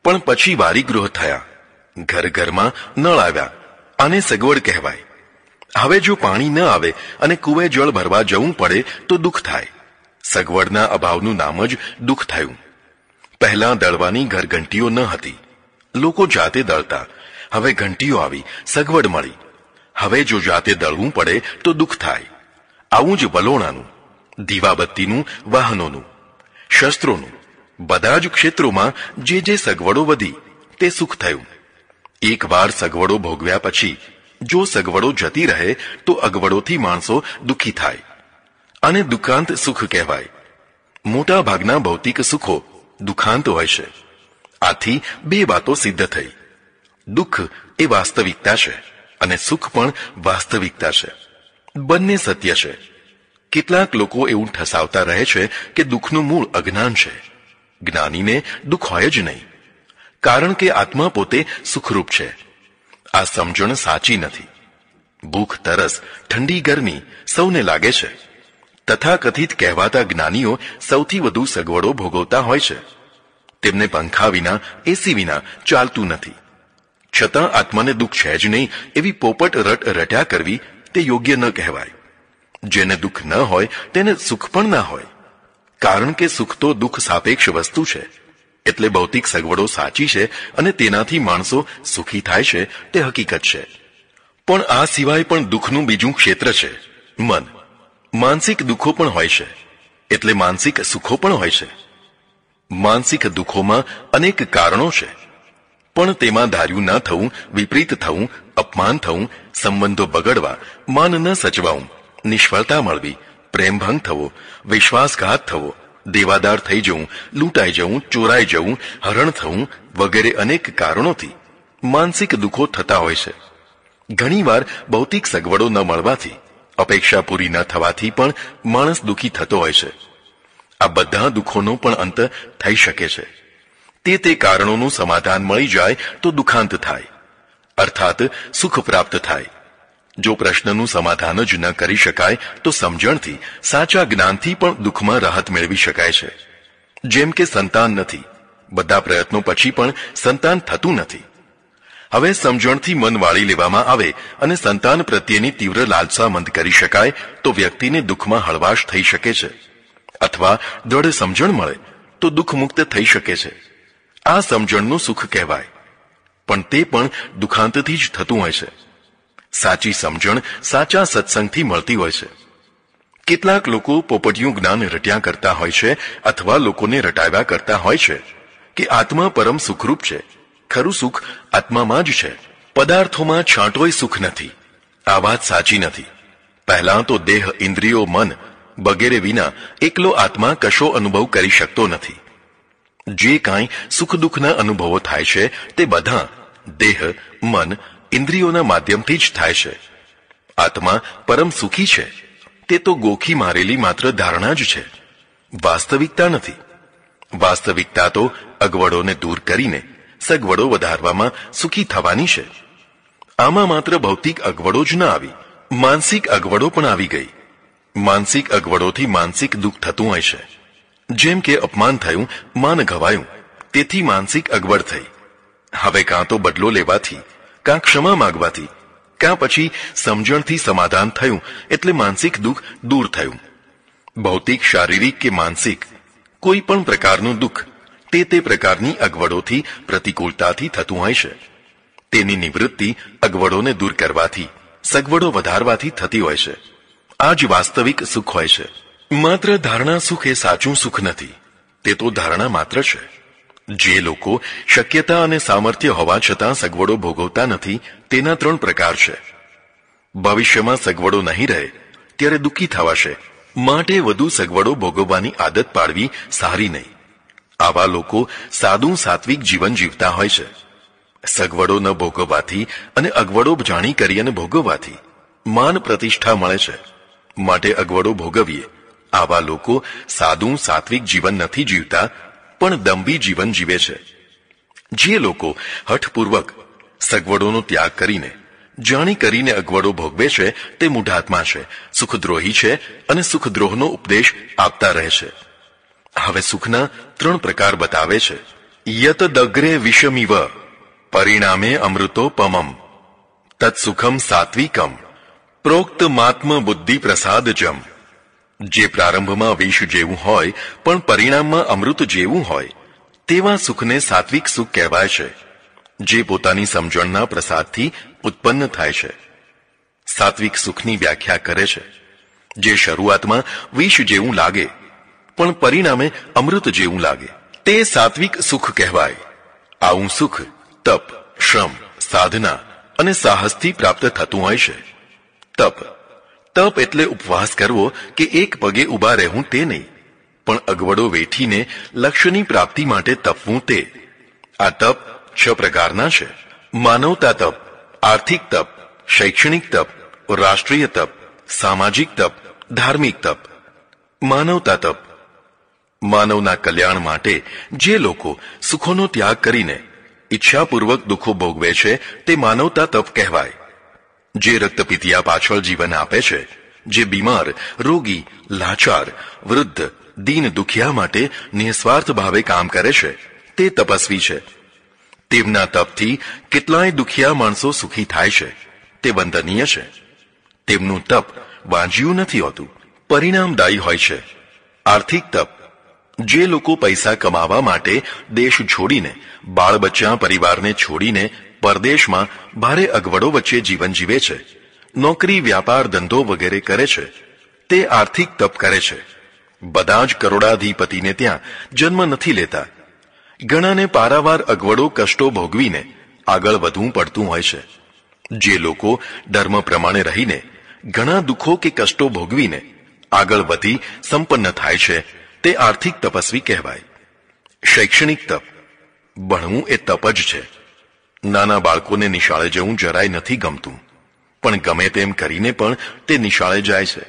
પણ પછી વારીગૃહ થયા, ઘર ઘરમાં નળ આવ્યા. આને સગવડ કહેવાય. હવે જો પાણી ન આવે અને કુવે જળ ભરવા જવું પડે તો દુઃખ થાય. સગવડના અભાવનું નામ જ દુઃખ થયું. પહેલા દળવાની ઘરઘંટીઓ ન હતી. લોકો જાતે દળતા. હવે ઘંટીઓ આવી, સગવડ મળી. હવે જો જાતે દળવું પડે તો દુઃખ થાય. આવું જ વલોણાનું, દીવાબત્તીનું, વાહનોનું, શસ્ત્રોનું, બધા જ ક્ષેત્રોમાં જે જે સગવડો વધી તે સુખ થયું. એકવાર સગવડો ભોગવ્યા પછી જો સગવડો જતી રહે તો અગવડોથી માણસો દુઃખી થાય. આને દુઃખાંત સુખ કહેવાય. મોટા ભાગના ભૌતિક સુખો દુઃખાંત હોય છે. આથી બે વાતો સિદ્ધ થઈ. દુઃખ એ વાસ્તવિકતા છે અને સુખ પણ વાસ્તવિકતા છે. બંને સત્ય છે. કેટલાક લોકો એવું ઠસાવતા રહે છે કે દુઃખનું મૂળ અજ્ઞાન છે. જ્ઞાનીને દુઃખ હોય જ નહીં, કારણ કે આત્મા પોતે સુખરૂપ છે. આ સમજણ સાચી નથી. ભૂખ, તરસ, ઠંડી, ગરમી સૌને લાગે છે. તથાકથિત કહેવાતા જ્ઞાનીઓ સૌથી વધુ સગવડો ભોગવતા હોય છે. તેમને પંખા વિના, એસી વિના ચાલતું નથી. છતાં આત્માને દુઃખ છે જ નહીં એવી પોપટ રટ રટ્યા કરવી તે યોગ્ય ન કહેવાય. જેને દુઃખ ન હોય તેને સુખ પણ ના હોય, કારણ કે સુખ તો દુઃખ સાપેક્ષ વસ્તુ છે. એટલે ભૌતિક સગવડો સાચી છે અને તેનાથી માણસો સુખી થાય છે તે હકીકત છે. પણ આ સિવાય પણ દુઃખનું બીજું ક્ષેત્ર છે, મન. માનસિક દુઃખો પણ હોય છે, એટલે માનસિક સુખો પણ હોય છે. માનસિક દુઃખોમાં અનેક કારણો છે, પણ તેમાં ધાર્યું ન થવું, વિપરીત થવું, અપમાન થવું, સંબંધો બગડવા, માન ન સચવાવું, નિષ્ફળતા મળવી, પ્રેમભંગ થવો, વિશ્વાસઘાત થવો, દેવાદાર થઈ જવું, લૂંટાઈ જવું, ચોરાઈ જવું, હરણ થવું વગેરે અનેક કારણોથી માનસિક દુઃખો થતા હોય છે. ઘણીવાર ભૌતિક સગવડો ન મળવાથી, અપેક્ષા પૂરી ન થવાથી પણ માણસ દુઃખી થતો હોય છે. આ બધા દુઃખોનો પણ અંત થઈ શકે છે. તે કારણોનું સમાધાન મળી જાય તો દુઃખાંત થાય, અર્થાત સુખ પ્રાપ્ત થાય. જો પ્રશ્નનું સમાધાન જ ન કરી શકાય તો સમજણથી, સાચા જ્ઞાનથી પણ દુઃખમાં રાહત મેળવી શકાય છે. જેમ કે સંતાન નથી, બધા પ્રયત્નો પછી પણ સંતાન થતું નથી. હવે સમજણથી મન વાળી લેવામાં આવે અને સંતાન પ્રત્યેની તીવ્ર લાલસા મંદ કરી શકાય તો વ્યક્તિને દુઃખમાં હળવાશ થઈ શકે છે. અથવા દ્રઢ સમજણ મળે તો દુઃખ મુક્ત થઈ શકે છે. આ સમજણનું સુખ કહેવાય. પણ તે પણ દુઃખાંતથી જ થતું હોય છે. સાચી સમજણ સાચા સત્સંગથી મળતી હોય છે. કેટલાક લોકો પોપટિયું જ્ઞાન રટ્યા કરતા હોય છે અથવા લોકોને રટાવ્યા કરતા હોય છે કે આત્મા પરમ સુખરૂપ છે. ખરું સુખ આત્મામાં જ છે. પદાર્થોમાં છાંટોય સુખ નથી. આ વાત સાચી નથી. પહેલા તો દેહ, ઇન્દ્રિયો, મન વગેરે વિના એકલો આત્મા કશો અનુભવ કરી શકતો નથી. જે કાંઈ સુખ દુઃખના અનુભવો થાય છે તે બધા દેહ, મન, ઇન્દ્રિયોના માધ્યમથી જ થાય છે. આત્મા પરમ સુખી છે તે તો ગોખી મારેલી માત્ર ધારણા જ છે, વાસ્તવિકતા નથી. વાસ્તવિકતા તો અગવડોને દૂર કરીને સગવડો વધારવામાં સુખી થવાની છે. આમાં માત્ર ભૌતિક અગવડો જ ન આવી, માનસિક અગવડો પણ આવી ગઈ. માનસિક અગવડોથી માનસિક દુઃખ થતું હોય છે. જેમ કે અપમાન થયું, માન ઘવાયું, તેથી માનસિક અગવડ થઈ. હવે કાં તો બદલો લેવાથી, કાં ક્ષમા માંગવાથી, કાં પછી સમજણથી સમાધાન થયું એટલે માનસિક દુઃખ દૂર થયું. ભૌતિક, શારીરિક કે માનસિક કોઈ પણ પ્રકારનું દુઃખ તે પ્રકારની અગવડોથી, પ્રતિકૂળતાથી થતું હોય છે. તેની નિવૃત્તિ અગવડોને દૂર કરવાથી, સગવડો વધારવાથી થતી હોય છે. આ જ વાસ્તવિક સુખ હોય છે. માત્ર ધારણા સુખ એ સાચું સુખ નથી. તે તો ધારણા માત્ર છે. જે લોકો શક્યતા અને સામર્થ્ય હોવા છતાં સગવડો ભોગવતા નથી તેના 3 પ્રકાર છે. ભવિષ્યમાં સગવડો નહીં રહે ત્યારે દુઃખી થવાશે, માટે વધુ સગવડો ભોગવવાની આદત પાડવી સારી નહીં. આવા લોકો સાદું સાત્વિક જીવન જીવતા હોય છે. સગવડો ન ભોગવવાથી અને અગવડો જાણી કરી અને ભોગવવાથી માન પ્રતિષ્ઠા મળે છે. માટે અગવડો ભોગવીએ આવા લોકો સાદું સાત્વિક જીવન નથી જીવતા, પણ દંભી જીવન જીવે છે. જે લોકો હઠપૂર્વક સગવડોનો ત્યાગ કરીને જાણી કરીને અગવડો ભોગવે છે તે મૂઢાત્મા છે, સુખદ્રોહી છે અને સુખદ્રોહનો ઉપદેશ આપતા રહે છે. હવે સુખના 3 પ્રકાર બતાવે છે. યત દગ્રે વિષમિવ પરિણામે અમૃતોપમમ તત્સુખમ સાત્વિકમ પ્રોક્ત માત્મ બુદ્ધિ પ્રસાદજમ. જે પ્રારંભમાં વિષ જેવું હોય પણ પરિણામમાં અમૃત જેવું હોય તેવા સુખને સાત્વિક સુખ કહેવાય છે, જે પોતાની સમજણના પ્રસાદથી ઉત્પન્ન થાય છે. સાત્વિક સુખની વ્યાખ્યા કરે છે. જે શરૂઆતમાં વિષ જેવું લાગે પણ પરિણામે અમૃત જેવું લાગે તે સાત્વિક સુખ કહેવાય. આવું સુખ તપ, શ્રમ, સાધના અને સાહસથી પ્રાપ્ત થતું હોય છે. તપ એટલે ઉપવાસ કરવો કે એક પગે ઊભા રહેવું તે નહીં, પણ અગવડો વેઠીને લક્ષ્યની પ્રાપ્તિ માટે તપવું તે. આ તપ 6 પ્રકારના છે. માનવતા તપ, આર્થિક તપ, શૈક્ષણિક તપ, રાષ્ટ્રીય તપ, સામાજિક તપ, ધાર્મિક તપ. માનવતા તપ. માનવના કલ્યાણ માટે જે લોકો સુખોનો ત્યાગ કરીને ઈચ્છાપૂર્વક દુઃખો ભોગવે છે તે માનવતા તપ કહેવાય. જે રક્તપિતિયા પાછળ જીવન આપે છે, જે બીમાર, રોગી, લાચાર, વૃદ્ધ, દીન દુખિયા માટે નિસ્વાર્થ ભાવે કામ કરે છે તે તપસ્વી છે. તેમના તપથી કેટલાય દુખિયા માણસો સુખી થાય છે તે વંદનીય છે. તેમનું તપ વાંજ્યું નથી હોતું, પરિણામદાયી હોય છે. આર્થિક તપ. જે લોકો પૈસા કમાવા માટે દેશ છોડીને, બાળ બચ્ચા પરિવારને છોડીને પરદેશમાં ભારે અગવડો વચ્ચે જીવન જીવે છે, નોકરી, વ્યાપાર, ધંધો વગેરે કરે છે તે આર્થિક તપ કરે છે. બધા જ કરોડાધિપતિને ત્યાં જન્મ નથી લેતા. ઘણાને પારાવાર અગવડો, કષ્ટો ભોગવીને આગળ વધવું પડતું હોય છે. જે લોકો ધર્મ પ્રમાણે રહીને ઘણા દુઃખો કે કષ્ટો ભોગવીને આગળ વધી સંપન્ન થાય છે તે આર્થિક તપસ્વી કહેવાય. શૈક્ષણિક તપ. ભણવું એ તપ જ છે. નાના બાળકોને નિશાળે જવું જરાય નથી ગમતું, પણ ગમે તેમ કરીને પણ તે નિશાળે જાય છે.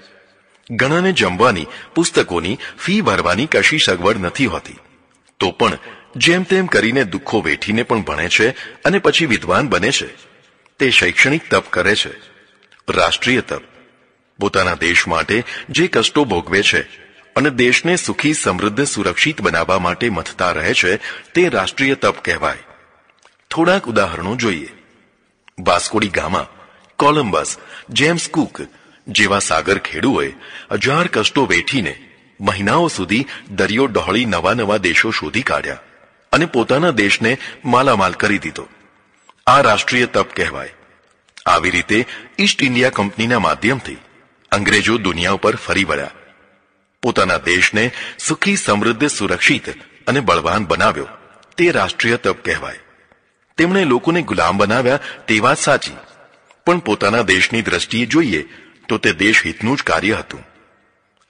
ઘણાને જમવાની, પુસ્તકોની ફી ભરવાની કશી સગવડ નથી હોતી, તો પણ જેમ તેમ કરીને દુઃખો વેઠીને પણ ભણે છે અને પછી વિદ્વાન બને છે. તે શૈક્ષણિક તપ કરે છે. રાષ્ટ્રીય તપ. પોતાના દેશ માટે જે કષ્ટો ભોગવે છે અને દેશને સુખી, સમૃદ્ધ, સુરક્ષિત બનાવવા માટે મથતા રહે છે તે રાષ્ટ્રીય તપ કહેવાય. થોડાક ઉદાહરણો જોઈએ. વાસ્કોડી ગામા, કોલંબસ, જેમ્સ કુક જેવા સાગર ખેડૂઓએ 1000 કષ્ટો વેઠીને મહિનાઓ સુધી દરિયો ડહોળી નવા દેશો શોધી કાઢ્યા અને પોતાના દેશને માલામાલ કરી દીધો. આ રાષ્ટ્રીય તપ કહેવાય. આવી રીતે ઈસ્ટ ઇન્ડિયા કંપનીના માધ્યમથી અંગ્રેજો દુનિયા ઉપર ફરી વળ્યા. પોતાના દેશને સુખી, સમૃદ્ધ, સુરક્ષિત અને બળવાન બનાવ્યો તે રાષ્ટ્રીય તપ કહેવાય. તેમણે લોકોને ગુલામ બનાવ્યા તે વાત સાચી, પણ પોતાના દેશની દ્રષ્ટિએ જોઈએ તો તે દેશ હિતનું જ કાર્ય હતું.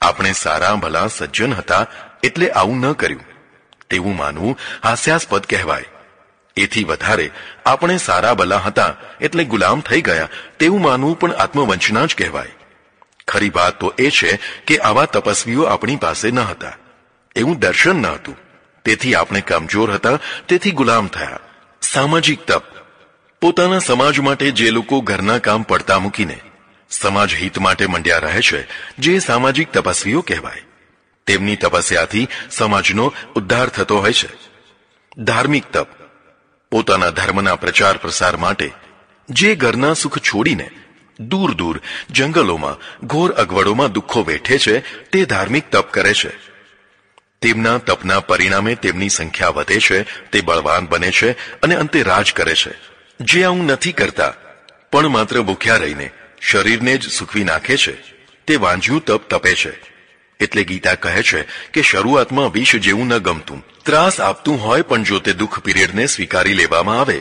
આપણે સારા ભલા સજ્જન હતા એટલે આવું ન કર્યું તેવું માનવું હાસ્યાસ્પદ કહેવાય. એથી વધારે આપણે સારા ભલા હતા એટલે ગુલામ થઈ ગયા તેવું માનવું પણ આત્મવંચના જ કહેવાય. ખરી વાત તો એ છે કે આવા તપસ્વીઓ આપણી પાસે ન હતા, એવું દર્શન ન હતું, તેથી આપણે કમજોર હતા, તેથી ગુલામ થયા. સામાજિક તપ. પોતાના સમાજ માટે જે લોકો ઘરના કામ પડતા મૂકીને સમાજ હિત માટે મંડ્યા રહે છે, જે સામાજિક તપસ્વીઓ કહેવાય. તેમની તપસ્યાથી સમાજનો ઉદ્ધાર થતો હોય છે. ધાર્મિક તપ. પોતાના ધર્મના પ્રચાર પ્રસાર માટે જે ઘરના સુખ છોડીને દૂર દૂર જંગલોમાં ઘોર અગવડોમાં દુઃખો વેઠે છે તે ધાર્મિક તપ કરે છે. તેમના તપના પરિણામે તેમની સંખ્યા વધે છે, તે બળવાન બને છે અને અંતે રાજ કરે છે. જે આવું નથી કરતા પણ માત્ર ભૂખ્યા રહીને શરીરને જ સૂકવી નાખે છે તે વાંજ્યું તપ તપે છે. એટલે ગીતા કહે છે કે શરૂઆતમાં વિષ જેવું ન ગમતું, ત્રાસ આપતું હોય, પણ જો તે દુઃખ પીરિયડને સ્વીકારી લેવામાં આવે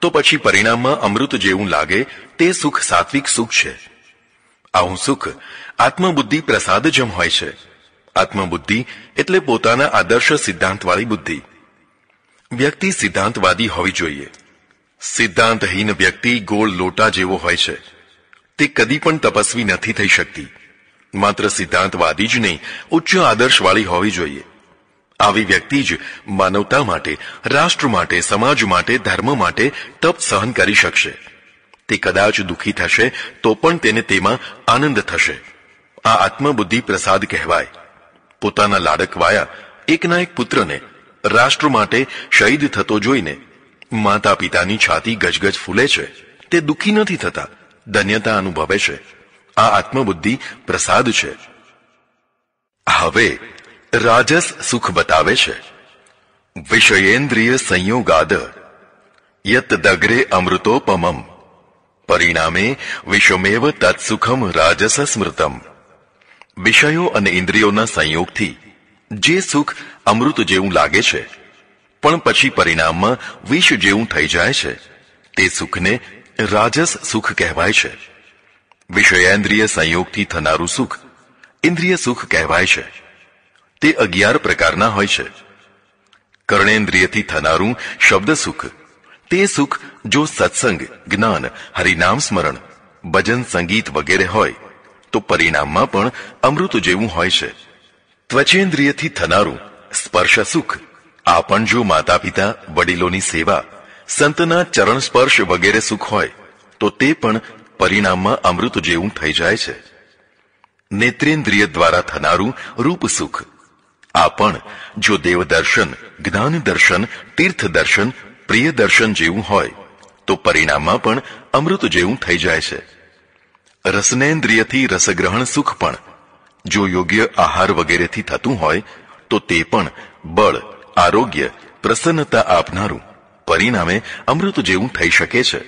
તો પછી પરિણામમાં અમૃત જેવું લાગે તે સુખ સાત્વિક સુખ છે. આવું સુખ આત્મબુદ્ધિ પ્રસાદજમ હોય છે. આત્મબુદ્ધિ એટલે પોતાના આદર્શ સિદ્ધાંતવાળી બુદ્ધિ. વ્યક્તિ સિદ્ધાંતવાદી હોવી જોઈએ. સિદ્ધાંતહીન વ્યક્તિ ગોળ લોટા જેવો હોય છે. તે કદી પણ તપસ્વી નથી થઈ શકતી. માત્ર સિદ્ધાંતવાદી જ નહીં, ઉચ્ચ આદર્શવાળી હોવી જોઈએ. આવી વ્યક્તિ જ માનવતા માટે, રાષ્ટ્ર માટે, સમાજ માટે, ધર્મ માટે તપ સહન કરી શકશે. તે કદાચ દુઃખી થશે તો પણ તેને તેમાં આનંદ થશે. આ આત્મબુદ્ધિ પ્રસાદ કહેવાય. પોતાના લાડકવાયા એકના એક પુત્રને રાષ્ટ્ર માટે શહીદ થતો જોઈને માતા પિતાની છાતી ગજગજ ફૂલે છે. તે દુઃખી નથી થતા, ધન્યતા અનુભવે છે. આ આત્મબુદ્ધિ પ્રસાદ છે. હવે રાજસ સુખ બતાવે છે. વિષયેન્દ્રિય સંયોગાદ યત દગ્રે અમૃતોપમમ પરિણામે વિષમેવ તત્સુખમ રાજસ સ્મૃતમ. વિષયો અને ઇન્દ્રિયોના સંયોગથી જે સુખ અમૃત જેવું લાગે છે પણ પછી પરિણામમાં વિષ જેવું થઈ જાય છે, તે સુખને રાજસ સુખ કહેવાય છે. વિષયેન્દ્રિય સંયોગથી થનારું સુખ ઇન્દ્રિય સુખ કહેવાય છે. તે 11 પ્રકારના હોય છે. કર્ણેન્દ્રિયથી થનારું શબ્દ સુખ, તે સુખ જો સત્સંગ, જ્ઞાન, હરિનામ સ્મરણ, ભજન, સંગીત વગેરે હોય તો પરિણામમાં પણ અમૃત જેવું હોય છે. ત્વચેન્દ્રિયથી થનારું સ્પર્શ સુખ, આ પણ જો માતા પિતા, વડીલોની સેવા, સંતના ચરણ સ્પર્શ વગેરે સુખ હોય તો તે પણ પરિણામમાં અમૃત જેવું થઈ જાય છે. નેત્રેન્દ્રિય દ્વારા થનારું રૂપ સુખ, આ પણ જો દેવદર્શન, જ્ઞાન દર્શન, તીર્થ દર્શન, પ્રિય દર્શન જેવું હોય તો પરિણામમાં પણ અમૃત જેવું થઈ જાય છે. રસનેન્દ્રિયથી રસગ્રહણ સુખ પણ જો યોગ્ય આહાર વગેરેથી થતું હોય તો તે પણ બળ, આરોગ્ય, પ્રસન્નતા આપનારું, પરિણામે અમૃત જેવું થઈ શકે છે.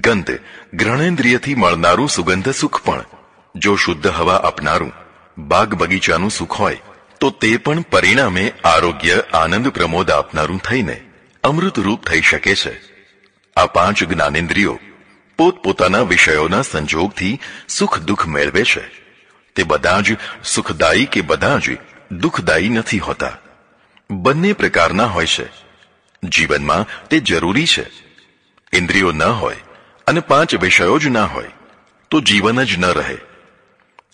ગંધ, ગ્રહણેન્દ્રિયથી મળનારું સુગંધ સુખ પણ જો શુદ્ધ હવા આપનારું, બાગ બગીચાનું સુખ હોય તો તે પણ પરિણામે આરોગ્ય, આનંદ, પ્રમોદ આપનારું થઈને અમૃત રૂપ થઈ શકે છે. આ 5 જ્ઞાનેન્દ્રિયો પોતપોતાના વિષયોના સંજોગથી સુખ દુઃખ મેળવે છે. તે બધા જ સુખદાયી કે બધા જ દુઃખદાયી નથી હોતા. બંને પ્રકારના હોય છે. જીવનમાં તે જરૂરી છે. ઇન્દ્રિયો ન હોય અને 5 વિષયો જ ના હોય તો જીવન જ ન રહે.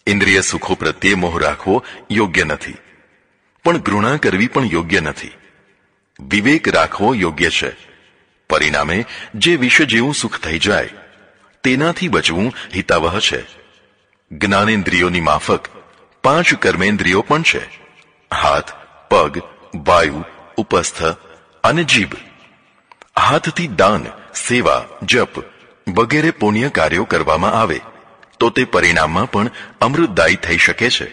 ઇન્દ્રિય સુખો પ્રત્યે મોહ રાખવો યોગ્ય નથી, પણ ઘૃણા કરવી પણ યોગ્ય નથી. વિવેક રાખવો યોગ્ય છે. પરિણામે જે વિષ જેવું સુખ થઈ જાય તેનાથી બચવું હિતાવહ છે. જ્ઞાનેન્દ્રિયોની માફક 5 કર્મેન્દ્રિયો પણ છે. હાથ, પગ, વાયુ, ઉપસ્થ અને જીભ. હાથથી દાન, સેવા, જપ વગેરે પુણ્ય કાર્યો કરવામાં આવે તો તે પરિણામમાં પણ અમૃતદાયી થઈ શકે છે.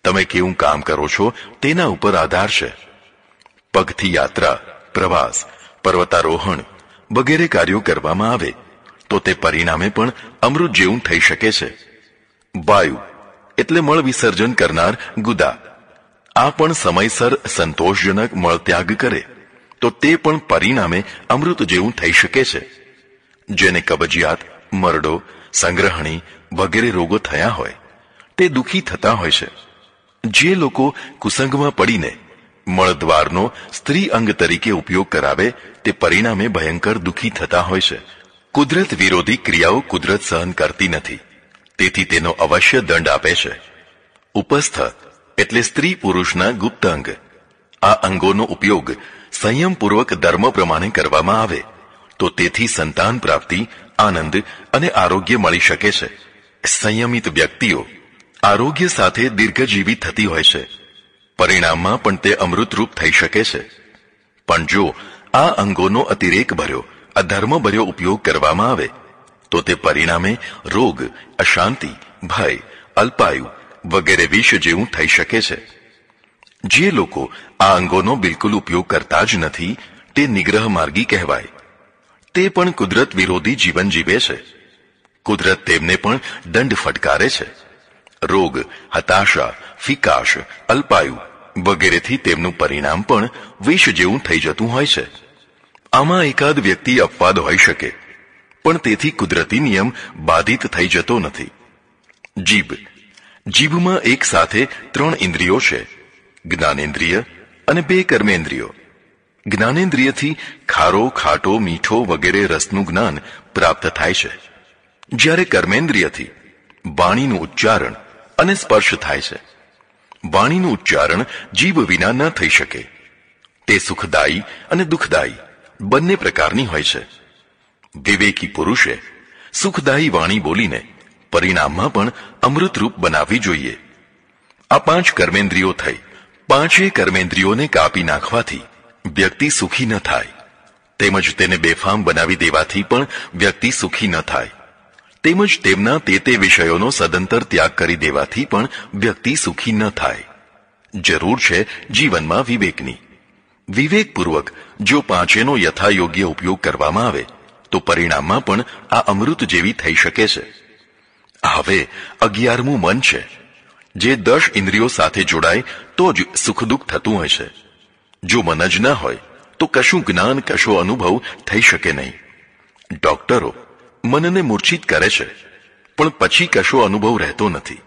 તમે કેવું કામ કરો છો તેના ઉપર આધાર છે. પગથી યાત્રા, પ્રવાસ, પર્વતારોહણ વગેરે કાર્યો કરવામાં આવે તો તે પરિણામે પણ અમૃત જેવું થઈ શકે છે. વાયુ એટલે મળ વિસર્જન કરનાર ગુદા. આ પણ સમયસર સંતોષજનક મળત્યાગ કરે તો તે પણ પરિણામે અમૃત જેવું થઈ શકે છે. જેને કબજિયાત, મરડો, સંગ્રહણી વગેરે રોગો થયા હોય તે દુઃખી થતા હોય છે. જે લોકો કુસંગમાં પડીને મળદ્વારનો સ્ત્રી અંગ તરીકે ઉપયોગ કરાવે તે પરિણામે ભયંકર દુઃખી થતા હોય છે. કુદરત વિરોધી ક્રિયાઓ કુદરત સહન કરતી નથી, તેથી તેનો અવશ્ય દંડ આપે છે. ઉપસ્થ એટલે સ્ત્રી પુરુષના ગુપ્ત અંગ. આ અંગોનો ઉપયોગ સંયમપૂર્વક ધર્મ પ્રમાણે કરવામાં આવે તો તેથી સંતાન પ્રાપ્તિ, આનંદ અને આરોગ્ય મળી શકે છે. સંયમિત વ્યક્તિઓ આરોગ્ય સાથે દીર્ઘજીવી થતી હોય છે. પરિણામમાં પણ તે અમૃતરૂપ થઈ શકે છે. પણ જો આ અંગોનો અતિરેક ભર્યો, અધર્મભર્યો ઉપયોગ કરવામાં આવે તો તે પરિણામે રોગ, અશાંતિ, ભય, અલ્પાયુ વગેરે વિષ જેવું થઈ શકે છે. જે લોકો આ અંગોનો બિલકુલ ઉપયોગ કરતા જ નથી તે નિગ્રહ માર્ગી કહેવાય. તે પણ કુદરત વિરોધી જીવન જીવે છે. કુદરત તેમને પણ દંડ ફટકારે છે. રોગ, હતાશા, ફિકાશ, અલ્પાયુ વગેરેથી તેમનું પરિણામ પણ વિષ જેવું થઈ જતું હોય છે. આમાં એકાદ વ્યક્તિ અપવાદ હોઈ શકે, પણ તેથી કુદરતી નિયમ બાધિત થઈ જતો નથી. જીભ. જીભમાં એક સાથે 3 ઇન્દ્રિયો છે, જ્ઞાનેન્દ્રિય અને 2 કર્મેન્દ્રિયો. જ્ઞાનેન્દ્રિયથી ખારો, ખાટો, મીઠો વગેરે રસનું જ્ઞાન પ્રાપ્ત થાય છે, જ્યારે કર્મેન્દ્રિયથી વાણીનું ઉચ્ચારણ, અને સ્પર્શ થાય છે. વાણીનું ઉચ્ચારણ જીભ વિના ન થઈ શકે. તે સુખદાયી અને દુઃખદાયી બંને પ્રકારની હોય છે. વિવેકી પુરુષે સુખદાયી વાણી બોલીને પરિણામમાં પણ અમૃતરૂપ બનાવવી જોઈએ. આ 5 કર્મેન્દ્રિયો થઈ. 5 કર્મેન્દ્રિયોને કાપી નાખવાથી વ્યક્તિ સુખી ન થાય, તેમજ તેને બેફામ બનાવી દેવાથી પણ વ્યક્તિ સુખી ન થાય, તેમજ તેમના તે વિષયોનો સદંતર ત્યાગ કરી દેવાથી પણ વ્યક્તિ સુખી ન થાય. જરૂર છે જીવનમાં વિવેકની. વિવેકપૂર્વક જો 5નો યથાયોગ્ય ઉપયોગ કરવામાં આવે તો પરિણામમાં પણ આ અમૃત જેવી થઈ શકે છે. હવે 11મું મન છે, જે 10 ઇન્દ્રિયો સાથે જોડાય તો જ સુખ દુઃખ થતું હોય છે. જો મન જ ના હોય તો કશું જ્ઞાન, કશો અનુભવ થઈ શકે નહીં. ડોક્ટરો મનને મૂર્છિત કરે છે, પણ પછી કશો અનુભવ રહેતો નથી.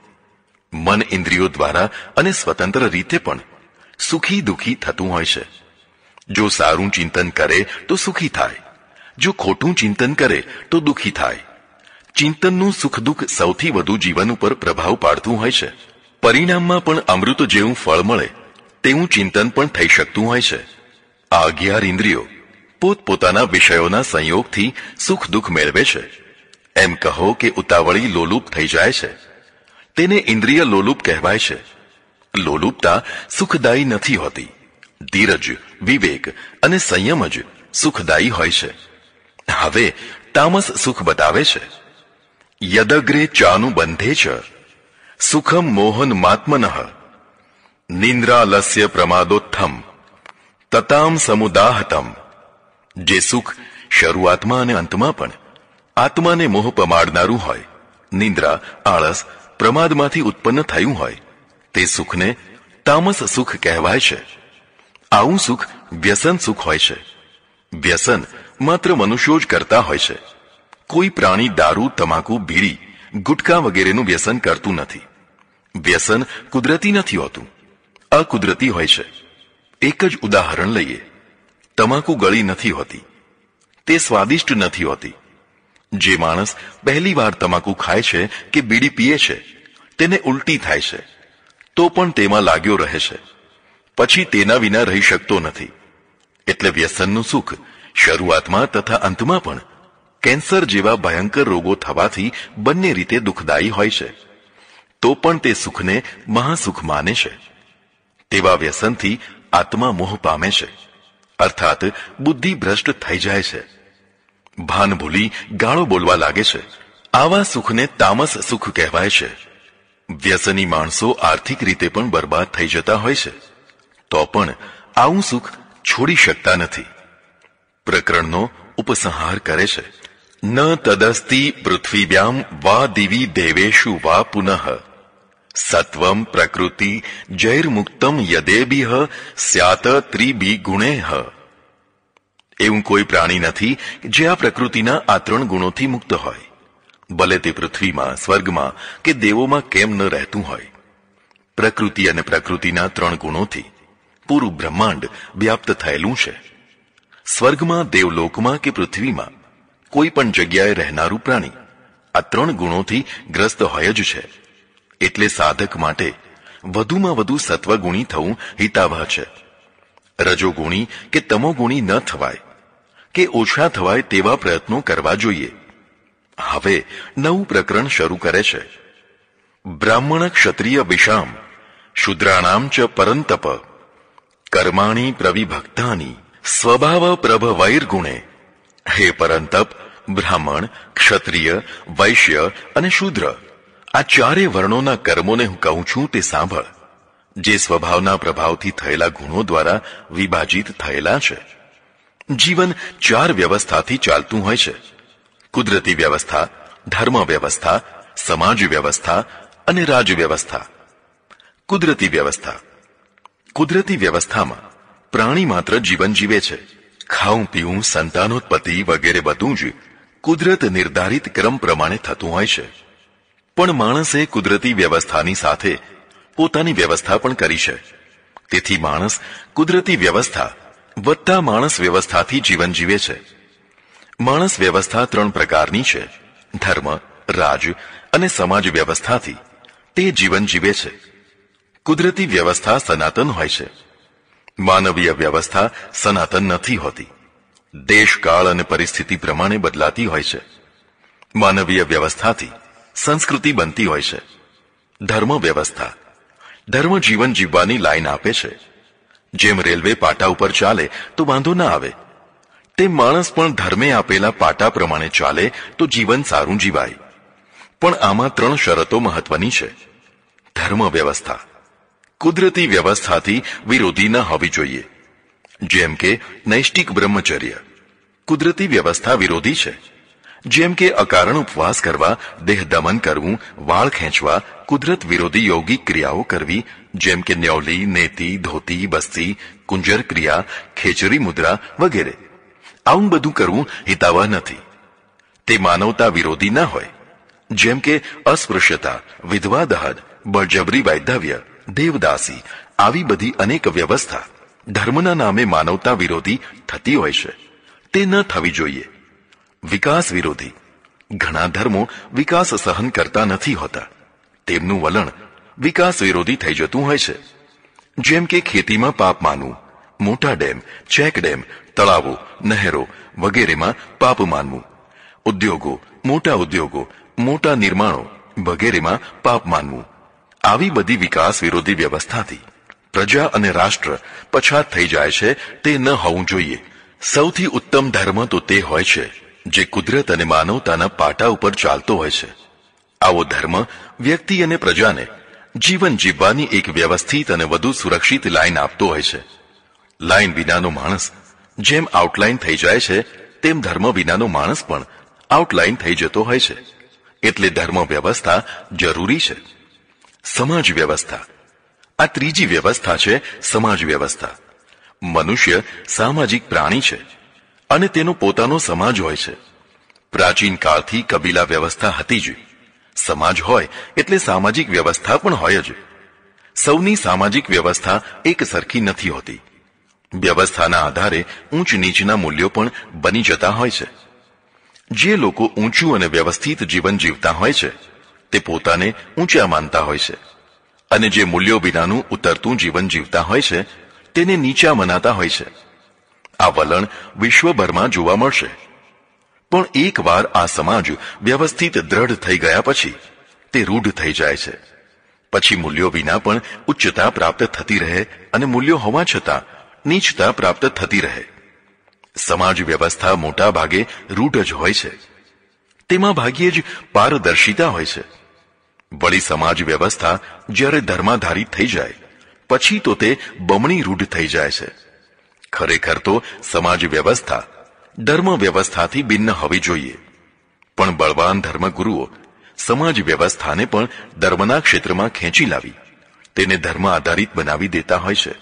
મન ઇન્દ્રિયો દ્વારા અને સ્વતંત્ર રીતે પણ સુખી દુઃખી થતું હોય છે. જો સારું ચિંતન કરે તો સુખી થાય, જો ખોટું ચિંતન કરે તો દુઃખી થાય. ચિંતનનું સુખ દુઃખ સૌથી વધુ જીવન ઉપર પ્રભાવ પાડતું હોય છે. પરિણામમાં પણ અમૃત જેવું ફળ મળે તેવું ચિંતન પણ થઈ શકતું હોય છે. આ 11 ઇન્દ્રિયો પોતપોતાના વિષયોના સંયોગથી સુખ દુઃખ મેળવે છે. એમ કહો કે ઉતાવળી લોલુપ થઈ જાય છે, તેને ઇન્દ્રિય લોલુપ કહેવાય છે. લોલુપતા સુખદાયી નથી હોતી. ધીરજ, વિવેક અને સંયમ જ સુખદાયી હોય છે. હવે તામસ સુખ બતાવે છે. યદગ્રે ચાનું બંધે છે સુખમ મોહન માત્મનઃ નિંદ્રાલસ્ય પ્રમાદોત્થમ તતામ સમુદાહતમ. જે સુખ શરૂઆતમાં અને અંતમાં પણ આત્માને મોહ પમાડનારું હોય, નિંદ્રા, આળસ, પ્રમાદમાંથી ઉત્પન્ન થયું હોય, તે સુખને તામસ સુખ કહેવાય છે. આવું સુખ વ્યસન સુખ હોય છે. વ્યસન માત્ર મનુષ્યો જ કરતા હોય છે. કોઈ પ્રાણી દારૂ, તમાકુ, બીડી, ગુટકા વગેરેનું વ્યસન કરતું નથી. વ્યસન કુદરતી નથી હોતું, અકુદરતી હોય છે. એક જ ઉદાહરણ લઈએ. તમાકુ ગળી નથી હોતી, તે સ્વાદિષ્ટ નથી હોતી. જે માણસ પહેલી વાર તમાકુ ખાય છે કે બીડી પીએ છે તેને ઉલટી થાય છે, તો પણ તેમાં લાગ્યો રહે છે, પછી તેના વિના રહી શકતો નથી. એટલે વ્યસનનું સુખ શરૂઆતમાં તથા અંતમાં પણ કેન્સર જેવા ભયંકર રોગો થવાથી બંને રીતે દુઃખદાયી હોય છે, તો પણ તે સુખને મહાસુખ માને છે. તેવા વ્યસનથી આત્મા મોહ પામે છે, અર્થાત બુદ્ધિ ભ્રષ્ટ થઈ જાય છે. ભાન ભૂલી ગાળો બોલવા લાગે છે. આવા સુખને તામસ સુખ કહેવાય છે. વ્યસની માણસો આર્થિક રીતે પણ બરબાદ થઈ જતા હોય છે, તો પણ આવું સુખ છોડી શકતા નથી. પ્રકરણનો ઉપસંહાર કરે છે. ન તદસ્તિ પૃથ્વીભ્યામ વા દિવી દેવેશુ વા પુનઃ સત્વમ પ્રકૃતિ જૈર્મુક્તમ યદેભિઃ સ્યાત ત્રિભિ ગુણેઃ. એવું કોઈ પ્રાણી નથી જે આ પ્રકૃતિના આ 3 ગુણોથી મુક્ત હોય, ભલે તે પૃથ્વીમાં, સ્વર્ગમાં કે દેવોમાં કેમ ન રહેતું હોય. પ્રકૃતિ અને પ્રકૃતિના 3 ગુણોથી પૂરું બ્રહ્માંડ વ્યાપ્ત થયેલું છે. સ્વર્ગમાં, દેવલોકમાં કે પૃથ્વીમાં કોઈ પણ જગ્યાએ રહેનારું પ્રાણી આ 3 ગુણોથી ગ્રસ્ત હોય જ છે. એટલે સાધક માટે વધુમાં વધુ સત્વગુણી થવું હિતાવહ છે. રજોગુણી કે તમોગુણી ન થવાય કે ઓછા થવાય તેવા પ્રયત્નો કરવા જોઈએ. હવે નવું પ્રકરણ શરૂ કરે છે. બ્રાહ્મણ ક્ષત્રિય વિષામ શૂદ્રાણામ ચ પરંતપ કર્માણી પ્રવિભક્તાની સ્વભાવ પ્રભવૈર્ગુણે. હે પરંતપ, બ્રાહ્મણ, ક્ષત્રિય, વૈશ્ય અને શૂદ્ર, આ 4 વર્ણોના કર્મોને હું કહું છું તે સાંભળ, જે સ્વભાવના પ્રભાવથી થયેલા ગુણો દ્વારા વિભાજિત થયેલા છે. જીવન 4 વ્યવસ્થાથી ચાલતું હોય છે. કુદરતી વ્યવસ્થા, ધર્મ વ્યવસ્થા, સમાજ વ્યવસ્થા અને રાજ વ્યવસ્થા. કુદરતી વ્યવસ્થા. કુદરતી વ્યવસ્થામાં પ્રાણી માત્ર જીવન જીવે છે. ખાવું પીવું, સંતાનોત્પત્તિ વગેરે બધું જ કુદરત નિર્ધારિત ક્રમ પ્રમાણે થતું હોય છે. પણ માણસે કુદરતી વ્યવસ્થાની સાથે પોતાની વ્યવસ્થા પણ કરી છે. તેથી માણસ કુદરતી વ્યવસ્થા વત્તા માણસ વ્યવસ્થાથી જીવન જીવે છે. માણસ વ્યવસ્થા 3 પ્રકારની છે. ધર્મ, રાજ અને સમાજ વ્યવસ્થાથી તે જીવન જીવે છે. કુદરતી વ્યવસ્થા સનાતન હોય છે. માનવીય વ્યવસ્થા સનાતન નથી હોતી. દેશ, કાળ અને પરિસ્થિતિ પ્રમાણે બદલાતી હોય છે. માનવીય વ્યવસ્થાથી સંસ્કૃતિ બનતી હોય છે. ધર્મ વ્યવસ્થા, ધર્મ જીવન જીવવાની લાઈન આપે છે. જેમ રેલવે પાટા ઉપર ચાલે તો વાંધો ના આવે, તેમ માણસ પણ ધર્મે આપેલા પાટા પ્રમાણે ચાલે તો જીવન સારું જીવાય. પણ આમાં 3 શરતો મહત્વની છે. ધર્મ વ્યવસ્થા કુદરતી વ્યવસ્થાથી વિરોધી ન હોવી જોઈએ. જેમ કે નૈષ્ટિક બ્રહ્મચર્ય કુદરતી વ્યવસ્થા વિરોધી છે. જેમ કે અકારણ ઉપવાસ કરવા, દેહ દમન કરવું, વાળ ખેંચવા, કુદરત વિરોધી યોગિક ક્રિયાઓ કરવી, જેમ કે ન્યૌલી, નેતિ, ધોતી, બસ્તી, કુંજર ક્રિયા, ખેચરી મુદ્રા વગેરે. આવું બધું કરવું હિતાવહ નથી. તે માનવતા વિરોધી ન હોય. જેમ કે અસ્પૃશ્યતા, વિધવા દહન, બળજબરી વૈધવ્ય, દેવદાસી, આવી બધી અનેક વ્યવસ્થા ધર્મના નામે માનવતા વિરોધી થતી હોય છે. તે ન થવી જોઈએ. વિકાસ વિરોધી ઘણા ધર્મો વિકાસ સહન કરતા નથી હોતા. તેમનું વલણ વિકાસ વિરોધી થઈ જતું હોય છે. જેમ કે ખેતીમાં પાપ માનવું, મોટા ડેમ, ચેક ડેમ, તળાવો, નહેરો વગેરેમાં પાપ માનવું, ઉદ્યોગો, મોટા નિર્માણો વગેરેમાં પાપ માનવું. આવી બધી વિકાસ વિરોધી વ્યવસ્થાથી પ્રજા અને રાષ્ટ્ર પછાત થઈ જાય છે. તે ન હોવું જોઈએ. સૌથી ઉત્તમ ધર્મ તો તે હોય છે જે કુદરત અને માનવતાના પાટા ઉપર ચાલતો હોય છે. આવો ધર્મ વ્યક્તિ અને પ્રજાને જીવન જીવવાની એક વ્યવસ્થિત અને વધુ સુરક્ષિત લાઈન આપતો હોય છે. લાઈન વિનાનો માણસ જેમ આઉટલાઈન થઈ જાય છે, તેમ ધર્મ વિનાનો માણસ પણ આઉટલાઈન થઈ જતો હોય છે. એટલે ધર્મ વ્યવસ્થા જરૂરી છે. સમાજ વ્યવસ્થા આ ત્રીજી વ્યવસ્થા છે. સમાજ વ્યવસ્થા. મનુષ્ય સામાજિક પ્રાણી છે અને તેનો પોતાનો સમાજ હોય છે. પ્રાચીન કાળથી કબીલા વ્યવસ્થા હતી જ. સમાજ હોય એટલે સામાજિક વ્યવસ્થા પણ હોય જ. સૌની સામાજિક વ્યવસ્થા એક સરખી નથી હોતી. વ્યવસ્થાના આધારે ઊંચ નીચના મૂલ્યો પણ બની જતા હોય છે. જે લોકો ઊંચું અને વ્યવસ્થિત જીવન જીવતા હોય છે તે પોતાને ઊંચા માનતા હોય છે, અને જે મૂલ્યો વિનાનું ઉતરતું જીવન જીવતા હોય છે તેને નીચા મનાતા હોય છે. આ વલણ વિશ્વભરમાં જોવા મળશે. પણ એકવાર આ સમાજ વ્યવસ્થિત દ્રઢ થઈ ગયા પછી તે રૂઢ થઈ જાય છે. પછી મૂલ્યો વિના પણ ઉચ્ચતા પ્રાપ્ત થતી રહે અને મૂલ્યો હોવા છતાં નીચતા પ્રાપ્ત થતી રહે. સમાજ વ્યવસ્થા મોટા ભાગે રૂઢ જ હોય છે. તેમાં ભાગ્યે જ પારદર્શિતા હોય છે. વળી સમાજ વ્યવસ્થા જ્યારે ધર્માધારિત થઈ જાય પછી તો તે બમણી રૂઢ થઈ જાય છે. ખરેખર તો સમાજ વ્યવસ્થા ધર્મ વ્યવસ્થાથી ભિન્ન હોવી જોઈએ. પણ બળવાન ધર્મગુરુઓ સમાજ વ્યવસ્થાને પણ ધર્મના ક્ષેત્રમાં ખેંચી લાવી તેને ધર્મ આધારિત બનાવી દેતા હોય છે,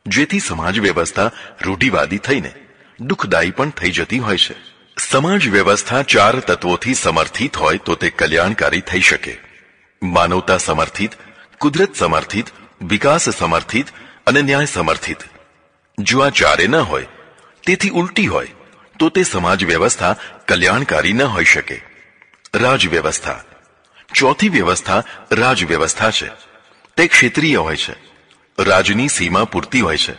જેથી સમાજ વ્યવસ્થા રૂઢિવાદી થઈને દુઃખદાયી પણ થઈ જતી હોય છે. સમાજ વ્યવસ્થા 4 તત્વોથી સમર્થિત હોય તો તે કલ્યાણકારી થઈ શકે. માનવતા સમર્થિત, કુદરત સમર્થિત, વિકાસ સમર્થિત અને ન્યાય સમર્થિત. જો આ 4 ન હોય, તેથી ઉલટી હોય, તો તે સમાજ વ્યવસ્થા કલ્યાણકારી ન હોઈ શકે. રાજ વ્યવસ્થા ચોથી વ્યવસ્થા રાજ વ્યવસ્થા છે. તે ક્ષેત્રીય હોય છે. રાજની સીમા પૂરતી હોય છે.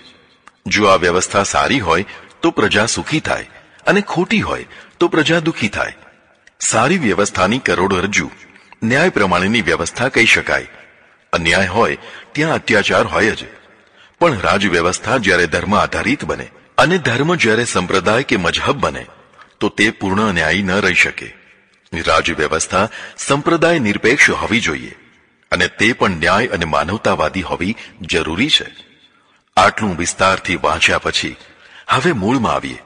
જો આ વ્યવસ્થા સારી હોય તો પ્રજા સુખી થાય અને ખોટી હોય તો પ્રજા દુઃખી થાય. સારી વ્યવસ્થાની કરોડરજ્જુ ન્યાય પ્રમાણેની વ્યવસ્થા કહી શકાય. અન્યાય હોય ત્યાં અત્યાચાર હોય જ. પણ રાજ વ્યવસ્થા જ્યારે ધર્મ આધારિત બને અને ધર્મ જ્યારે સંપ્રદાય કે મજહબ બને તો તે પૂર્ણ ન્યાયી ન રહી શકે. રાજ વ્યવસ્થા સંપ્રદાય નિરપેક્ષ હોવી જોઈએ અને તે પણ ન્યાય અને માનવતાવાદી હોવી જરૂરી છે. આટલું વિસ્તારથી વાંચ્યા પછી હવે મૂળમાં આવીએ.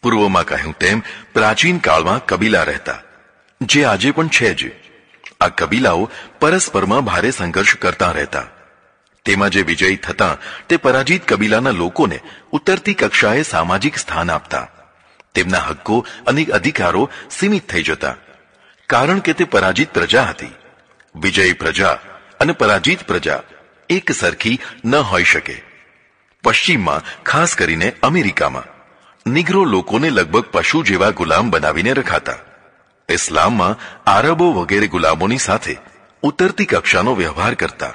પૂર્વમાં કહ્યું તેમ પ્રાચીન કાળમાં કબીલા રહેતા, જે આજે પણ છે જ. આ કબીલાઓ પરસ્પરમાં ભારે સંઘર્ષ કરતા રહેતા. તેમાં જે વિજયી થતા તે પરાજિત કબીલાના લોકોને ઉતરતી કક્ષાએ સામાજિક સ્થાન આપતા. તેમના હક્કો અને અધિકારો સીમિત થઈ જતા, કારણ કે તે પરાજિત પ્રજા હતી. વિજયી પ્રજા અને પરાજિત પ્રજા એક સરખી ન હોઈ શકે. પશ્ચિમમાં, ખાસ કરીને અમેરિકામાં, નિગ્રો લોકોને લગભગ પશુ જેવા ગુલામ બનાવીને રખાતા. ઇસ્લામમાં આરબો વગેરે ગુલામોની સાથે ઉતરતી કક્ષાનો વ્યવહાર કરતા.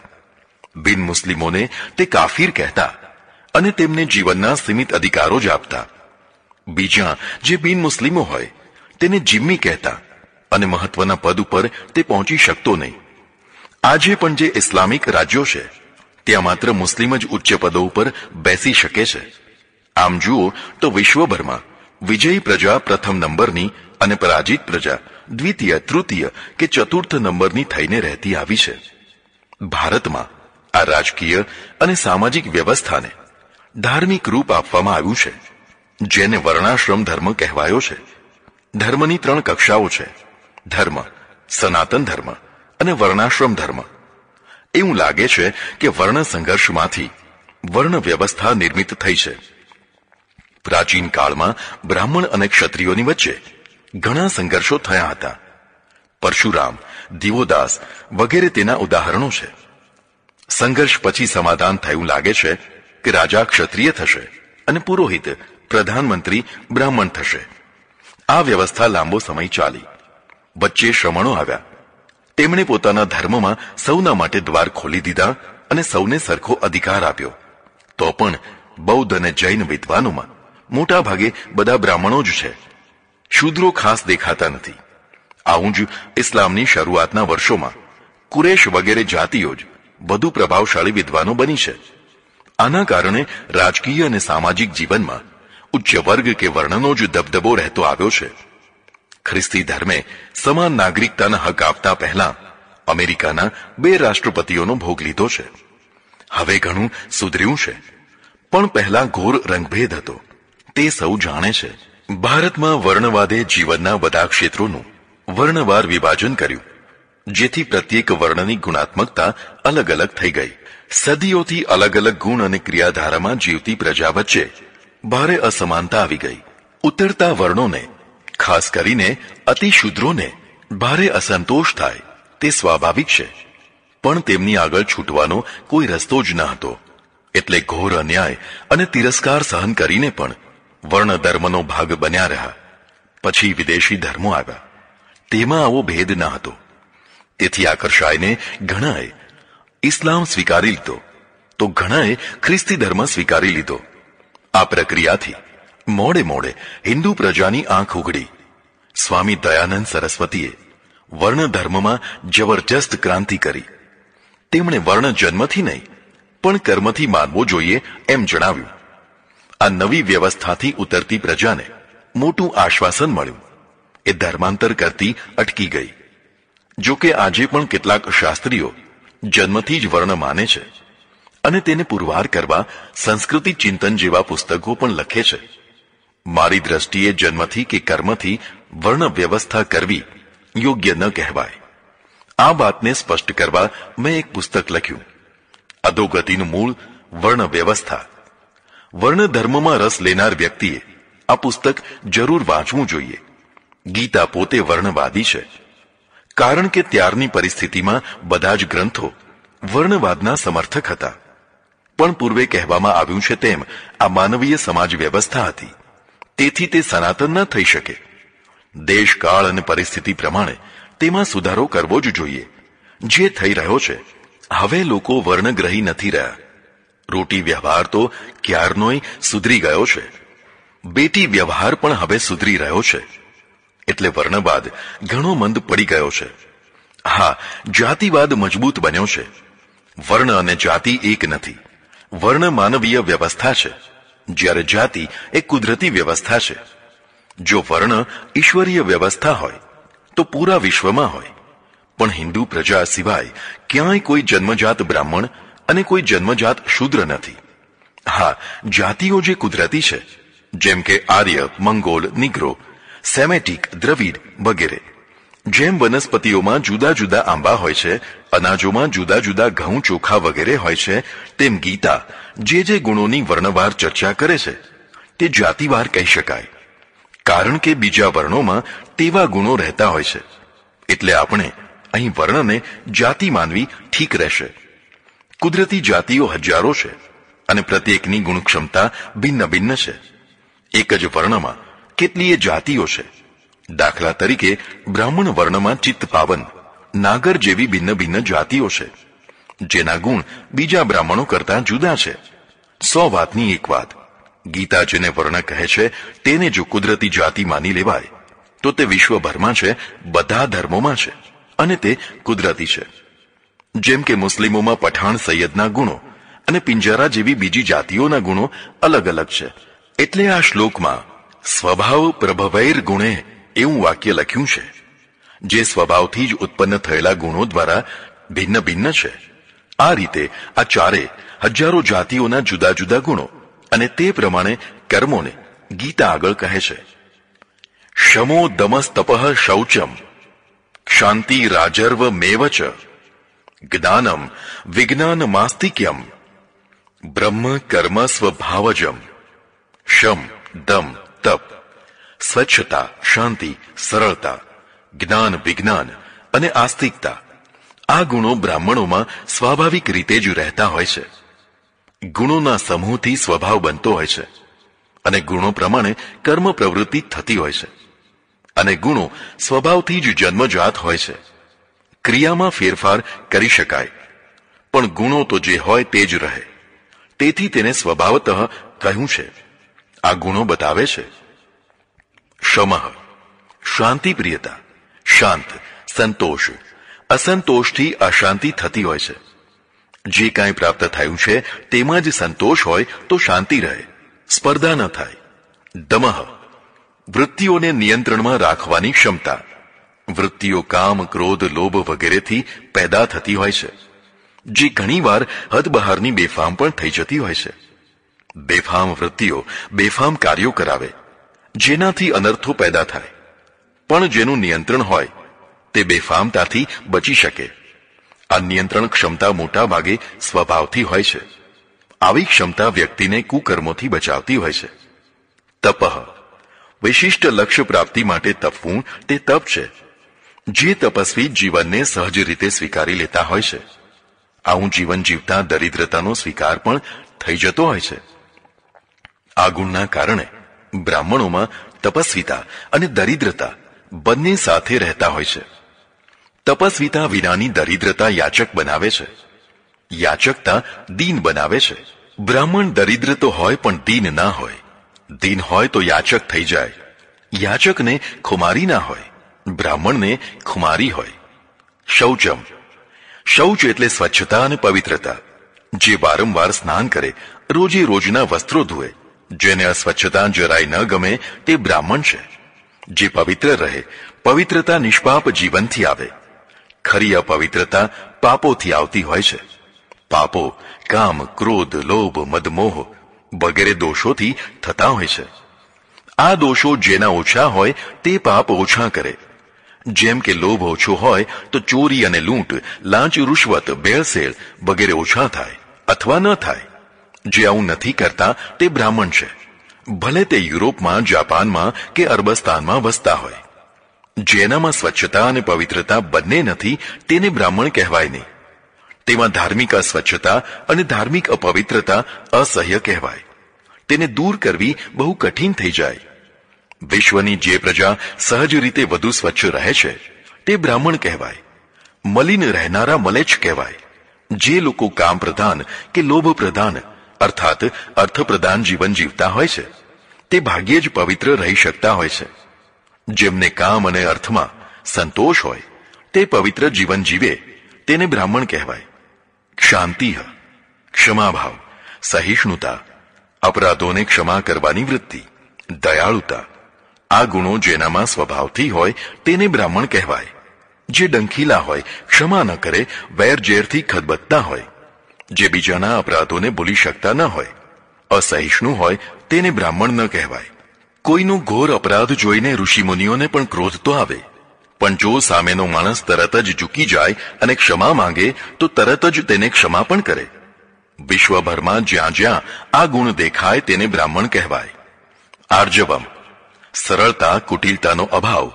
બિન મુસ્લિમોને તે કાફીર કહેતા અને તેમને જીવનના સીમિત અધિકારો જ આપતા. બીજા જે બિન મુસ્લિમો હોય તેને જિમ્મી કહેતા અને મહત્વના પદ ઉપર તે પહોંચી શકતો નહીં. આજે પણ જે ઇસ્લામિક રાજ્યો છે ત્યાં માત્ર મુસ્લિમ જ ઉચ્ચ પદો ઉપર બેસી શકે છે. આમ જુઓ તો વિશ્વભરમાં વિજયી પ્રજા પ્રથમ નંબરની અને પરાજિત પ્રજા દ્વિતીય, તૃતીય કે ચતુર્થ નંબરની થઈને રહેતી આવી છે. ભારતમાં આ રાજકીય અને સામાજિક વ્યવસ્થાને ધાર્મિક રૂપ આપવામાં આવ્યું છે, જેને વર્ણાશ્રમ ધર્મ કહેવાયો છે. ધર્મની 3 કક્ષાઓ છે: ધર્મ, સનાતન ધર્મ અને વર્ણાશ્રમ ધર્મ. એવું લાગે છે કે વર્ણ સંઘર્ષમાંથી વર્ણ વ્યવસ્થા નિર્મિત થઈ છે. પ્રાચીન કાળમાં બ્રાહ્મણ અને ક્ષત્રિયોની વચ્ચે ઘણા સંઘર્ષો થયા હતા. પરશુરામ, દિવોદાસ વગેરે તેના ઉદાહરણો છે. સંઘર્ષ પછી સમાધાન થયું લાગે છે કે રાજા ક્ષત્રિય થશે અને પુરોહિત, પ્રધાનમંત્રી બ્રાહ્મણ થશે. આ વ્યવસ્થા લાંબો સમય ચાલી. વચ્ચે શ્રમણો આવ્યા. તેમણે પોતાના ધર્મમાં સૌના માટે દ્વાર ખોલી દીધા અને સૌને સરખો અધિકાર આપ્યો. તો પણ બૌદ્ધ અને જૈન વિદ્વાનોમાં મોટા ભાગે બધા બ્રાહ્મણો જ છે. શૂદ્રો ખાસ દેખાતા નથી. આવું જ ઇસ્લામની શરૂઆતના વર્ષોમાં કુરેશ વગેરે જાતિઓ જ વધુ પ્રભાવશાળી વિદ્વાનો બની છે. આના કારણે રાજકીય અને સામાજિક જીવનમાં ઉચ્ચ વર્ગ કે વર્ણનો જ દબદબો રહેતો આવ્યો છે. ખ્રિસ્તી ધર્મે સમાન નાગરિકતાના હક આપતા પહેલા અમેરિકાના 2 રાષ્ટ્રપતિઓનો ભોગ લીધો છે. હવે ઘણું સુધર્યું છે, પણ પહેલા ઘોર રંગભેદ હતો, તે સૌ જાણે છે. ભારતમાં વર્ણવાદે જીવનના બધા ક્ષેત્રોનું વર્ણવાર વિભાજન કર્યું, જેથી પ્રત્યેક વર્ણની ગુણાત્મકતા અલગ અલગ થઈ ગઈ. સદીઓથી અલગ અલગ ગુણ અને ક્રિયાધારામાં જીવતી પ્રજા વચ્ચે ભારે અસમાનતા આવી ગઈ. ઉતરતા વર્ણોને, ખાસ કરીને અતિશૂદ્રોને ભારે અસંતોષ થાય તે સ્વાભાવિક છે, પણ તેમની આગળ છૂટવાનો કોઈ રસ્તો જ ન હતો. એટલે ઘોર અન્યાય અને તિરસ્કાર સહન કરીને પણ વર્ણ ધર્મનો ભાગ બન્યા રહ્યા. પછી વિદેશી ધર્મો આવ્યા. તેમાં આવો ભેદ ન હતો. તેથી આકર્ષાઈને ઘણાએ ઇસ્લામ સ્વીકારી લીધો, તો ઘણાએ ખ્રિસ્તી ધર્મ સ્વીકારી લીધો. આ પ્રક્રિયાથી મોડે મોડે હિન્દુ પ્રજાની આંખ ઉઘડી. સ્વામી દયાનંદ સરસ્વતીએ વર્ણ ધર્મમાં જબરજસ્ત ક્રાંતિ કરી. તેમણે વર્ણ જન્મથી નહીં પણ કર્મથી માનવો જોઈએ એમ જણાવ્યું. આ નવી વ્યવસ્થાથી ઉતરતી પ્રજાને મોટું આશ્વાસન મળ્યું. એ ધર્માંતર કરતી અટકી ગઈ. જો કે આજે પણ કેટલાક શાસ્ત્રીઓ જન્મથી જ વર્ણ માને છે અને તેને પુરવાર કરવા સંસ્કૃતિ ચિંતન જેવા પુસ્તકો પણ લખે છે. મારી દ્રષ્ટિએ જન્મથી કે કર્મથી વર્ણ વ્યવસ્થા કરવી યોગ્ય ન કહેવાય. આ વાતને સ્પષ્ટ કરવા મેં એક પુસ્તક લખ્યું, અધોગતિનું મૂળ વર્ણ વ્યવસ્થા. વર્ણ ધર્મમાં રસ લેનાર વ્યક્તિએ આ પુસ્તક જરૂર વાંચવું જોઈએ. ગીતા પોતે વર્ણવાદી છે, કારણ કે ત્યારની પરિસ્થિતિમાં બધા જ ગ્રંથો વર્ણવાદના સમર્થક હતા. પણ પૂર્વે કહેવામાં આવ્યું છે તેમ આ માનવીય સમાજ વ્યવસ્થા હતી, તેથી તે સનાતન ન થઈ શકે. દેશ, કાળ અને પરિસ્થિતિ પ્રમાણે તેમાં સુધારો કરવો જ જોઈએ. જે થઈ રહ્યો છે, હવે લોકો વર્ણગ્રહી નથી રહ્યા. રોટી વ્યવહાર તો ક્યારનોય સુધરી ગયો છે. બેટી વ્યવહાર પણ હવે સુધરી રહ્યો છે. એટલે વર્ણવાદ ઘણો મંદ પડી ગયો છે. હા, જાતિવાદ મજબૂત બન્યો છે. વર્ણ અને જાતિ એક નથી. વર્ણ માનવીય વ્યવસ્થા છે, જ્યારે જાતિ એ કુદરતી વ્યવસ્થા છે. જો વર્ણ ઈશ્વરીય વ્યવસ્થા હોય તો પૂરા વિશ્વમાં હોય, પણ હિન્દુ પ્રજા સિવાય ક્યાંય કોઈ જન્મજાત બ્રાહ્મણ અને કોઈ જન્મજાત શૂદ્ર નથી. હા, જાતિઓ જે કુદરતી છે, જેમ કે આર્ય, મંગોલ, નિગ્રો, સેમેટિક, દ્રવિડ વગેરે. જેમ વનસ્પતિઓમાં જુદા જુદા આંબા હોય છે, અનાજોમાં જુદા જુદા ઘઉં, ચોખા વગેરે હોય છે, તેમ ગીતા જે ગુણોની વર્ણવાર ચર્ચા કરે છે તે જાતિવાર કહી શકાય. કારણ કે બીજા વર્ણોમાં તેવા ગુણો રહેતા હોય છે. એટલે આપણે અહીં વર્ણને જાતિ માનવી ઠીક રહેશે. કુદરતી જાતિઓ હજારો છે અને પ્રત્યેકની ગુણક્ષમતા ભિન્ન ભિન્ન છે. એક જ વર્ણમાં કેટલીય જાતિઓ છે. દાખલા તરીકે બ્રાહ્મણ વર્ણમાં ચિત્ત પાવન, નાગર જેવી ભિન્ન ભિન્ન જાતિઓ છે, જેના ગુણ બીજા બ્રાહ્મણો કરતા જુદા છે. 100 વાતની એક વાત. ગીતા જેને વર્ણ કહે છે તેને જો કુદરતી જાતિ માની લેવાય તો તે વિશ્વભરમાં છે, બધા ધર્મોમાં છે, અને તે કુદરતી છે. જેમ કે મુસ્લિમોમાં પઠાણ સૈયદના ગુણો અને પિંજારા જેવી બીજી જાતિઓના ગુણો અલગ અલગ છે. એટલે આ શ્લોકમાં સ્વભાવ પ્રભવૈર ગુણે એવું વાક્ય લખ્યું છે, જે સ્વભાવથી જ ઉત્પન્ન થયેલા ગુણો દ્વારા ભિન્ન ભિન્ન છે. આ રીતે આ ચારે હજારો જાતિઓના જુદા જુદા ગુણો અને તે પ્રમાણે કર્મોને ગીતા આગળ કહે છે. શમો દમસ તપઃ શૌચમ શાંતિ રાજર્વ મેવચ જ્ઞાનમ વિજ્ઞાન માસ્તિક્યમ બ્રહ્મ કર્મ સ્વભાવજમ. શમ દમ તપ, સ્વચ્છતા શાંતિ સરળતા, જ્ઞાન વિજ્ઞાન અને આસ્તિકતા, આ ગુણો બ્રાહ્મણોમાં સ્વાભાવિક રીતે જ રહેતા હોય છે. ગુણોના સમૂહથી સ્વભાવ બનતો હોય છે અને ગુણો પ્રમાણે કર્મ પ્રવૃત્તિ થતી હોય છે. અને ગુણો સ્વભાવથી જ જન્મજાત હોય છે. ક્રિયામાં ફેરફાર કરી શકાય, પણ ગુણો તો જે હોય તે જ રહે. તેથી તેને સ્વભાવતઃ કહ્યું છે. આ ગુણો બતાવે છે. શમઃ શાંતિપ્રિયતા, શાંત, સંતોષ. અસંતોષથી અશાંતિ થતી હોય છે. જે કાંઈ પ્રાપ્ત થયું છે તેમાં જ સંતોષ હોય તો શાંતિ રહે, સ્પર્ધા ન થાય. દમઃ વૃત્તિઓને નિયંત્રણમાં રાખવાની ક્ષમતા. વૃત્તિઓ કામ, ક્રોધ, લોભ વગેરેથી પેદા થતી હોય છે, જે ઘણીવાર હદ બહારની બેફામ પણ થઈ જતી હોય છે. બેફામ વૃત્તિઓ બેફામ કાર્યો કરાવે, જેનાથી અનર્થો પેદા થાય. પણ જેનું નિયંત્રણ હોય તે બેફામતાથી બચી શકે. આ નિયંત્રણ ક્ષમતા મોટા ભાગે સ્વભાવથી હોય છે. આવી ક્ષમતા વ્યક્તિને કુકર્મોથી બચાવતી હોય છે. તપઃ વિશિષ્ટ લક્ષ્ય પ્રાપ્તિ માટે તપવું તે તપ છે. જે તપસ્વી જીવનને સહજ રીતે સ્વીકારી લેતા હોય છે. આવું જીવન જીવતા દરિદ્રતાનો સ્વીકાર પણ થઈ જતો હોય છે. આ ગુણના કારણે બ્રાહ્મણોમાં તપસ્વીતા અને દરિદ્રતા બંને સાથે રહેતા હોય છે. તપસ્વીતા વિનાની દરિદ્રતા યાચક બનાવે છે, યાચકતા દીન બનાવે છે. બ્રાહ્મણ દરિદ્ર તો હોય પણ દીન ના હોય, દીન હોય તો યાચક થઈ જાય. યાચકને ખુમારી ના હોય, બ્રાહ્મણને ખુમારી હોય. શૌચમ શૌચ એટલે સ્વચ્છતા અને પવિત્રતા. જે વારંવાર સ્નાન કરે, રોજે રોજના વસ્ત્રો ધુએ, જેને અસ્વચ્છતા જરાય ન ગમે તે બ્રાહ્મણ છે. જે પવિત્ર રહે, પવિત્રતા નિષ્પાપ જીવનથી આવે. ખરી અપવિત્રતા પાપોથી આવતી હોય છે. પાપો કામ, ક્રોધ, લોભ, મદમોહ વગેરે દોષોથી થતા હોય છે. આ દોષો જેના ઓછા હોય તે પાપ ઓછા કરે. જેમ કે લોભ ઓછો હોય તો ચોરી અને લૂંટ, લાંચ, રૂશ્વત, ભેળસેળ વગેરે ઓછા થાય અથવા ન થાય. જે આવું નથી કરતા તે બ્રાહ્મણ છે, ભલે તે યુરોપમાં, જાપાનમાં કે અરબસ્તાનમાં વસતા હોય. જેનામાં સ્વચ્છતા અને પવિત્રતા બંને નથી તેને બ્રાહ્મણ કહેવાય નહીં. તેમાં ધાર્મિક અસ્વચ્છતા અને ધાર્મિક અપવિત્રતા અસહ્ય કહેવાય. તેને દૂર કરવી બહુ કઠિન થઈ જાય. વિશ્વની જે પ્રજા સહજ રીતે વધુ સ્વચ્છ રહે છે તે બ્રાહ્મણ કહેવાય. મલિન રહેનારા મલેચ્છ કહેવાય. જે લોકો કામ પ્રધાન કે લોભ પ્રધાન અર્થાત અર્થપ્રધાન જીવન જીવતા હોય છે તે ભાગ્યે જ પવિત્ર રહી શકતા હોય છે. જેમને કામ અને અર્થમાં સંતોષ હોય તે પવિત્ર જીવન જીવે તેને બ્રાહ્મણ કહેવાય. શાંતિ ક્ષમાભાવ, સહિષ્ણુતા, અપરાધોને ક્ષમા કરવાની વૃત્તિ, દયાળુતા, આ ગુણો જેનામાં સ્વભાવથી હોય તેને બ્રાહ્મણ કહેવાય. જે ડંખીલા હોય, ક્ષમા ન કરે, વેર ઝેરથી ખદબદતા હોય, જે બીજાના અપરાધોને ભૂલી શકતા ન હોય, અસહિષ્ણુ હોય તેને બ્રાહ્મણ ન કહેવાય. કોઈનો ઘોર અપરાધ જોઈને ઋષિમુનિઓને પણ ક્રોધ તો આવે, પણ જો સામેનો માણસ તરત જ ઝૂકી જાય અને ક્ષમા માંગે તો તરત જ તેને ક્ષમા પણ કરે. વિશ્વભરમાં જ્યાં જ્યાં આ ગુણ દેખાય તેને બ્રાહ્મણ કહેવાય. આર્જવમ સરળતા, કુટિલતાનો અભાવ,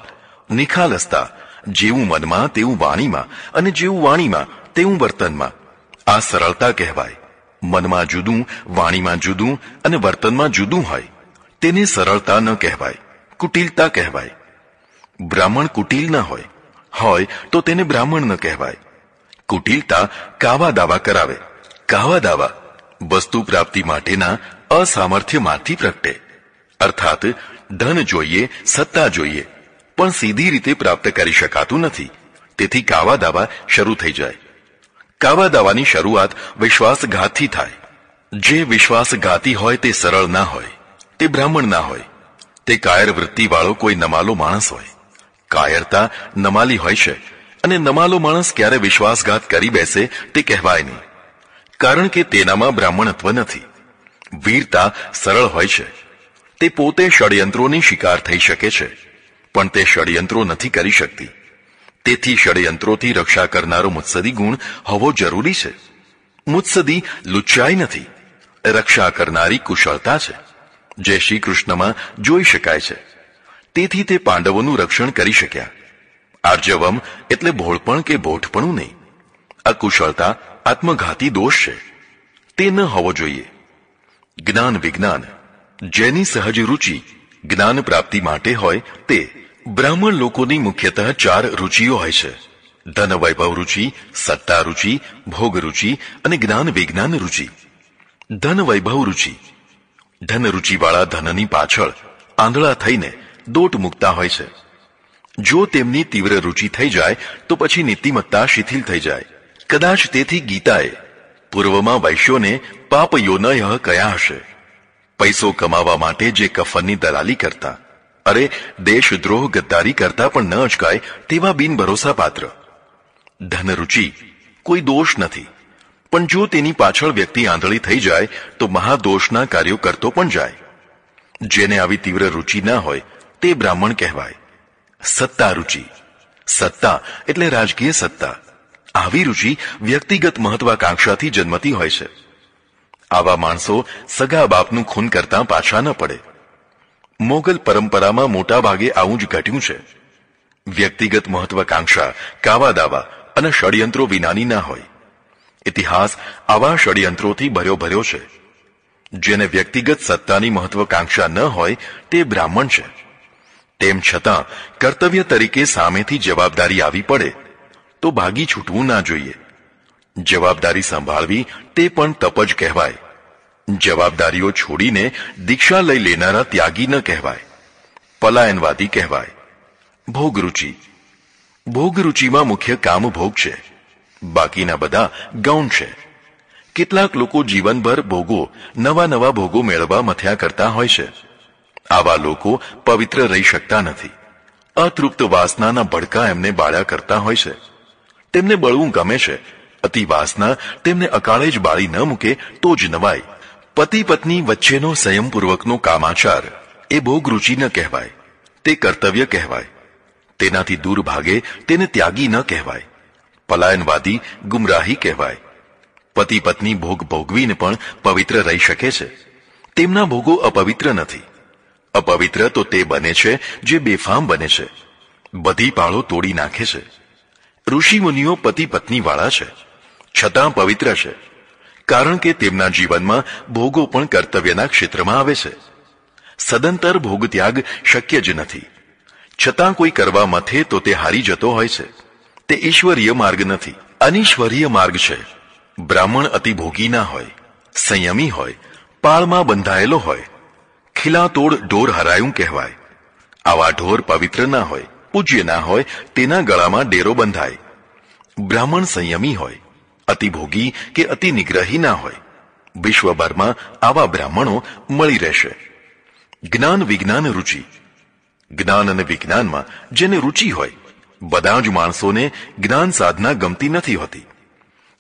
નિખાલસતા, જેવું મનમાં તેવું વાણીમાં અને જેવું વાણીમાં તેવું વર્તનમાં, આ સરળતા કહેવાય. મનમાં જુદું, વાણીમાં જુદું અને વર્તનમાં જુદું હોય તેને સરળતા ન કહેવાય, કુટિલતા કહેવાય. બ્રાહ્મણ કુટિલ ન હોય, હોય તો તેને બ્રાહ્મણ ન કહેવાય. કુટિલતા કાવા દાવા કરાવે. કાવા દાવા વસ્તુ પ્રાપ્તિ માટેના અસામર્થ્યમાંથી પ્રગટે. અર્થાત ધન જોઈએ, સત્તા જોઈએ, પણ સીધી રીતે પ્રાપ્ત કરી શકાતું નથી. તેથી કાવા દાવા શરૂ થઈ જાય. કાવા દાવાની શરૂઆત વિશ્વાસઘાતથી થાય. જે વિશ્વાસઘાતી હોય તે સરળ ના હોય, તે બ્રાહ્મણ ના હોય, તે કાયર વૃત્તિવાળો કોઈ નમાલો માણસ હોય. કાયરતા નમાલી હોય છે, અને નમાલો માણસ ક્યારે વિશ્વાસઘાત કરી બેસે તે કહેવાય નહીં, કારણ કે તેનામાં બ્રાહ્મણત્વ નથી. વીરતા સરળ હોય છે. તે પોતે ષડયંત્રોની શિકાર થઈ શકે છે, પણ તે ષડયંત્રો નથી કરી શકતી. તેથી ષડયંત્રોથી રક્ષા કરનારો મુત્સદી ગુણ હોવો જરૂરી છે. મુત્સદી લુચ્ચાઈ નથી, રક્ષા કરનારી કુશળતા છે, જે શ્રી કૃષ્ણમાં જોઈ શકાય છે. તેથી તે પાંડવોનું રક્ષણ કરી શક્યા. આર્જવમ એટલે ભોળપણ કે બોઠપણું નહીં. આ કુશળતા આત્મઘાતી દોષ છે, તે ન હોવો જોઈએ. જ્ઞાન વિજ્ઞાન જેની સહજ રુચિ જ્ઞાન પ્રાપ્તિ માટે હોય તે. બ્રાહ્મણ લોકોની મુખ્યતઃ 4 રુચિઓ હોય છે: ધન વૈભવ રુચિ, સત્તા રુચિ, ભોગ રુચિ અને જ્ઞાન વિજ્ઞાન રુચિ. ધન વૈભવ રુચિ ધન રુચિવાળા ધનની પાછળ આંધળા થઈને દોટ મૂકતા હોય છે. જો તેમની તીવ્ર રુચિ થઈ જાય તો પછી નીતિમત્તા શિથિલ થઈ જાય. કદાચ તેથી ગીતાએ પૂર્વમાં વૈશ્યોને પાપયોનયઃ કયા હશે. પૈસો કમાવા માટે જે કફનની દલાલી કરતા, અરે દેશદ્રોહ ગદ્દારી કરતા પણ ન અચકાય તેવા બિનભરોસા પાત્ર. ધનરુચિ કોઈ દોષ નથી, પણ જો તેની પાછળ વ્યક્તિ આંધળી થઈ જાય તો મહાદોષના કાર્યો કરતો પણ જાય. જેને આવી તીવ્ર રુચિ ના હોય તે બ્રાહ્મણ કહેવાય. સત્તા રુચિ સત્તા એટલે રાજકીય સત્તા. આવી રુચિ વ્યક્તિગત મહત્વાકાંક્ષાથી જન્મતી હોય છે. આવા માણસો સગા બાપનું ખૂન કરતા પાછા ન પડે. મોગલ પરંપરામાં મોટા ભાગે આવું જ ઘટ્યું છે. વ્યક્તિગત મહત્વાકાંક્ષા કાવા દાવા અને ષડયંત્રો વિનાની ના હોય. ઇતિહાસ આવા ષડયંત્રોથી ભર્યો ભર્યો છે. જેને વ્યક્તિગત સત્તાની મહત્વાકાંક્ષા ન હોય તે બ્રાહ્મણ છે. તેમ છતાં કર્તવ્ય તરીકે સામેથી જવાબદારી આવી પડે તો ભાગી છૂટવું ના જોઈએ. જવાબદારી સંભાળવી તે પણ તપ જ કહેવાય. જવાબદારીઓ છોડીને દીક્ષા લઈ લેનારા ત્યાગી ન કહેવાય, પલાયનવાદી કહેવાય. ભોગરુચિ ભોગરુચિમાં મુખ્ય કામ ભોગ છે, બાકીના બધા ગૌણ છે. કેટલાક લોકો જીવનભર ભોગો, નવા નવા ભોગો મેળવવા મથ્યા કરતા હોય છે. આવા લોકો પવિત્ર રહી શકતા નથી. અતૃપ્ત વાસનાના ભડકા એમને બાળ્યા કરતા હોય છે. તેમને બળવું ગમે છે. અતિ વાસના તેમને અકાળે જ બાળી ન મૂકે તો જ નવાય. પતિ પત્ની વચ્ચેનો સંયમપૂર્વકનો કામાચાર એ ભોગરુચિ ન કહેવાય, તે કર્તવ્ય કહેવાય. તેનાથી દૂર ભાગે તેને ત્યાગી ન કહેવાય. પલાયનવાદી ગુમરાહી કહેવાય. પતિ પત્ની ભોગ ભોગવીને પણ પવિત્ર રહી શકે છે. તેમના ભોગો અપવિત્ર નથી. અપવિત્ર તો તે બને છે જે બેફામ બને છે, બધી પાળો તોડી નાખે છે. ઋષિ મુનિઓ પતિ પત્ની વાળા છે, છતાં પવિત્ર છે, કારણ કે તેમના જીવનમાં ભોગો પણ કર્તવ્યના ક્ષેત્રમાં આવે છે. સદંતર ભોગ ત્યાગ શક્ય જ નથી. છતાં કોઈ કરવા મથે તો તે હારી જતો હોય છે. તે ઈશ્વરીય માર્ગ નથી, અનિશ્વરીય માર્ગ છે. બ્રાહ્મણ અતિ ભોગી ના હોય, સંયમી હોય, પાળમાં બંધાયેલો હોય. ખીલાતોડ ઢોર હરાયું કહેવાય. આવા ઢોર પવિત્ર ના હોય, પૂજ્ય ના હોય, તેના ગળામાં ડેરો બંધાય. બ્રાહ્મણ સંયમી હોય, અતિ ભોગી કે અતિ નિગ્રહી ના હોય. વિશ્વભરમાં આવા બ્રાહ્મણો મળી રહેશે. જ્ઞાન વિજ્ઞાન રુચિ જ્ઞાન અને વિજ્ઞાનમાં જેને રુચિ હોય, બધા જ માણસોને જ્ઞાન સાધના ગમતી નથી હોતી.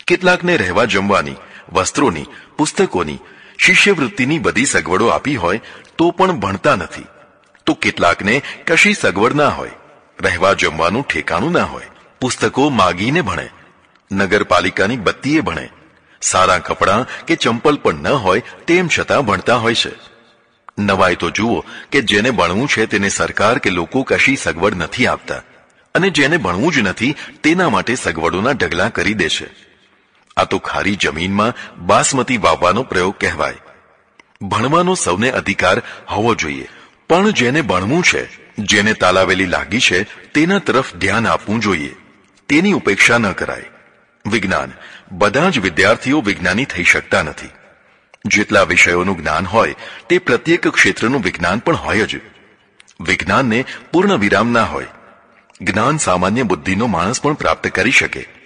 કેટલાકને રહેવા જમવાની, વસ્ત્રોની, પુસ્તકોની, શિષ્યવૃત્તિની બધી સગવડો આપી હોય તો પણ ભણતા નથી. તો કેટલાકને કશી સગવડ ના હોય, રહેવા જમવાનું ઠેકાણું ના હોય, પુસ્તકો માગીને ભણે, નગરપાલિકાની બત્તીએ ભણે, સારા કપડાં કે ચંપલ પણ ન હોય તેમ છતાં ભણતા હોય છે. નવાઈ તો જુઓ કે જેને ભણવું છે તેને સરકાર કે લોકો કશી સગવડ નથી આપતા, અને જેને ભણવું જ નથી તેના માટે સગવડોના ઢગલા કરી દે છે. આ તો ખારી જમીનમાં બાસમતી વાવવાનો પ્રયોગ કહેવાય. ભણવાનો સૌને અધિકાર હોવો જોઈએ, પણ જેને ભણવું છે જેને તાલાવેલી લાગી છે તેના તરફ ધ્યાન આપવું જોઈએ, તેની ઉપેક્ષા ન કરાય. વિજ્ઞાન, બધા જ વિદ્યાર્થીઓ વિજ્ઞાની થઈ શકતા નથી. જેટલા વિષયોનું જ્ઞાન હોય તે પ્રત્યેક ક્ષેત્રનું વિજ્ઞાન પણ હોય જ. વિજ્ઞાનને પૂર્ણ વિરામ ના હોય. જ્ઞાન સામાન્ય બુદ્ધિનો માણસ પણ પ્રાપ્ત કરી શકે.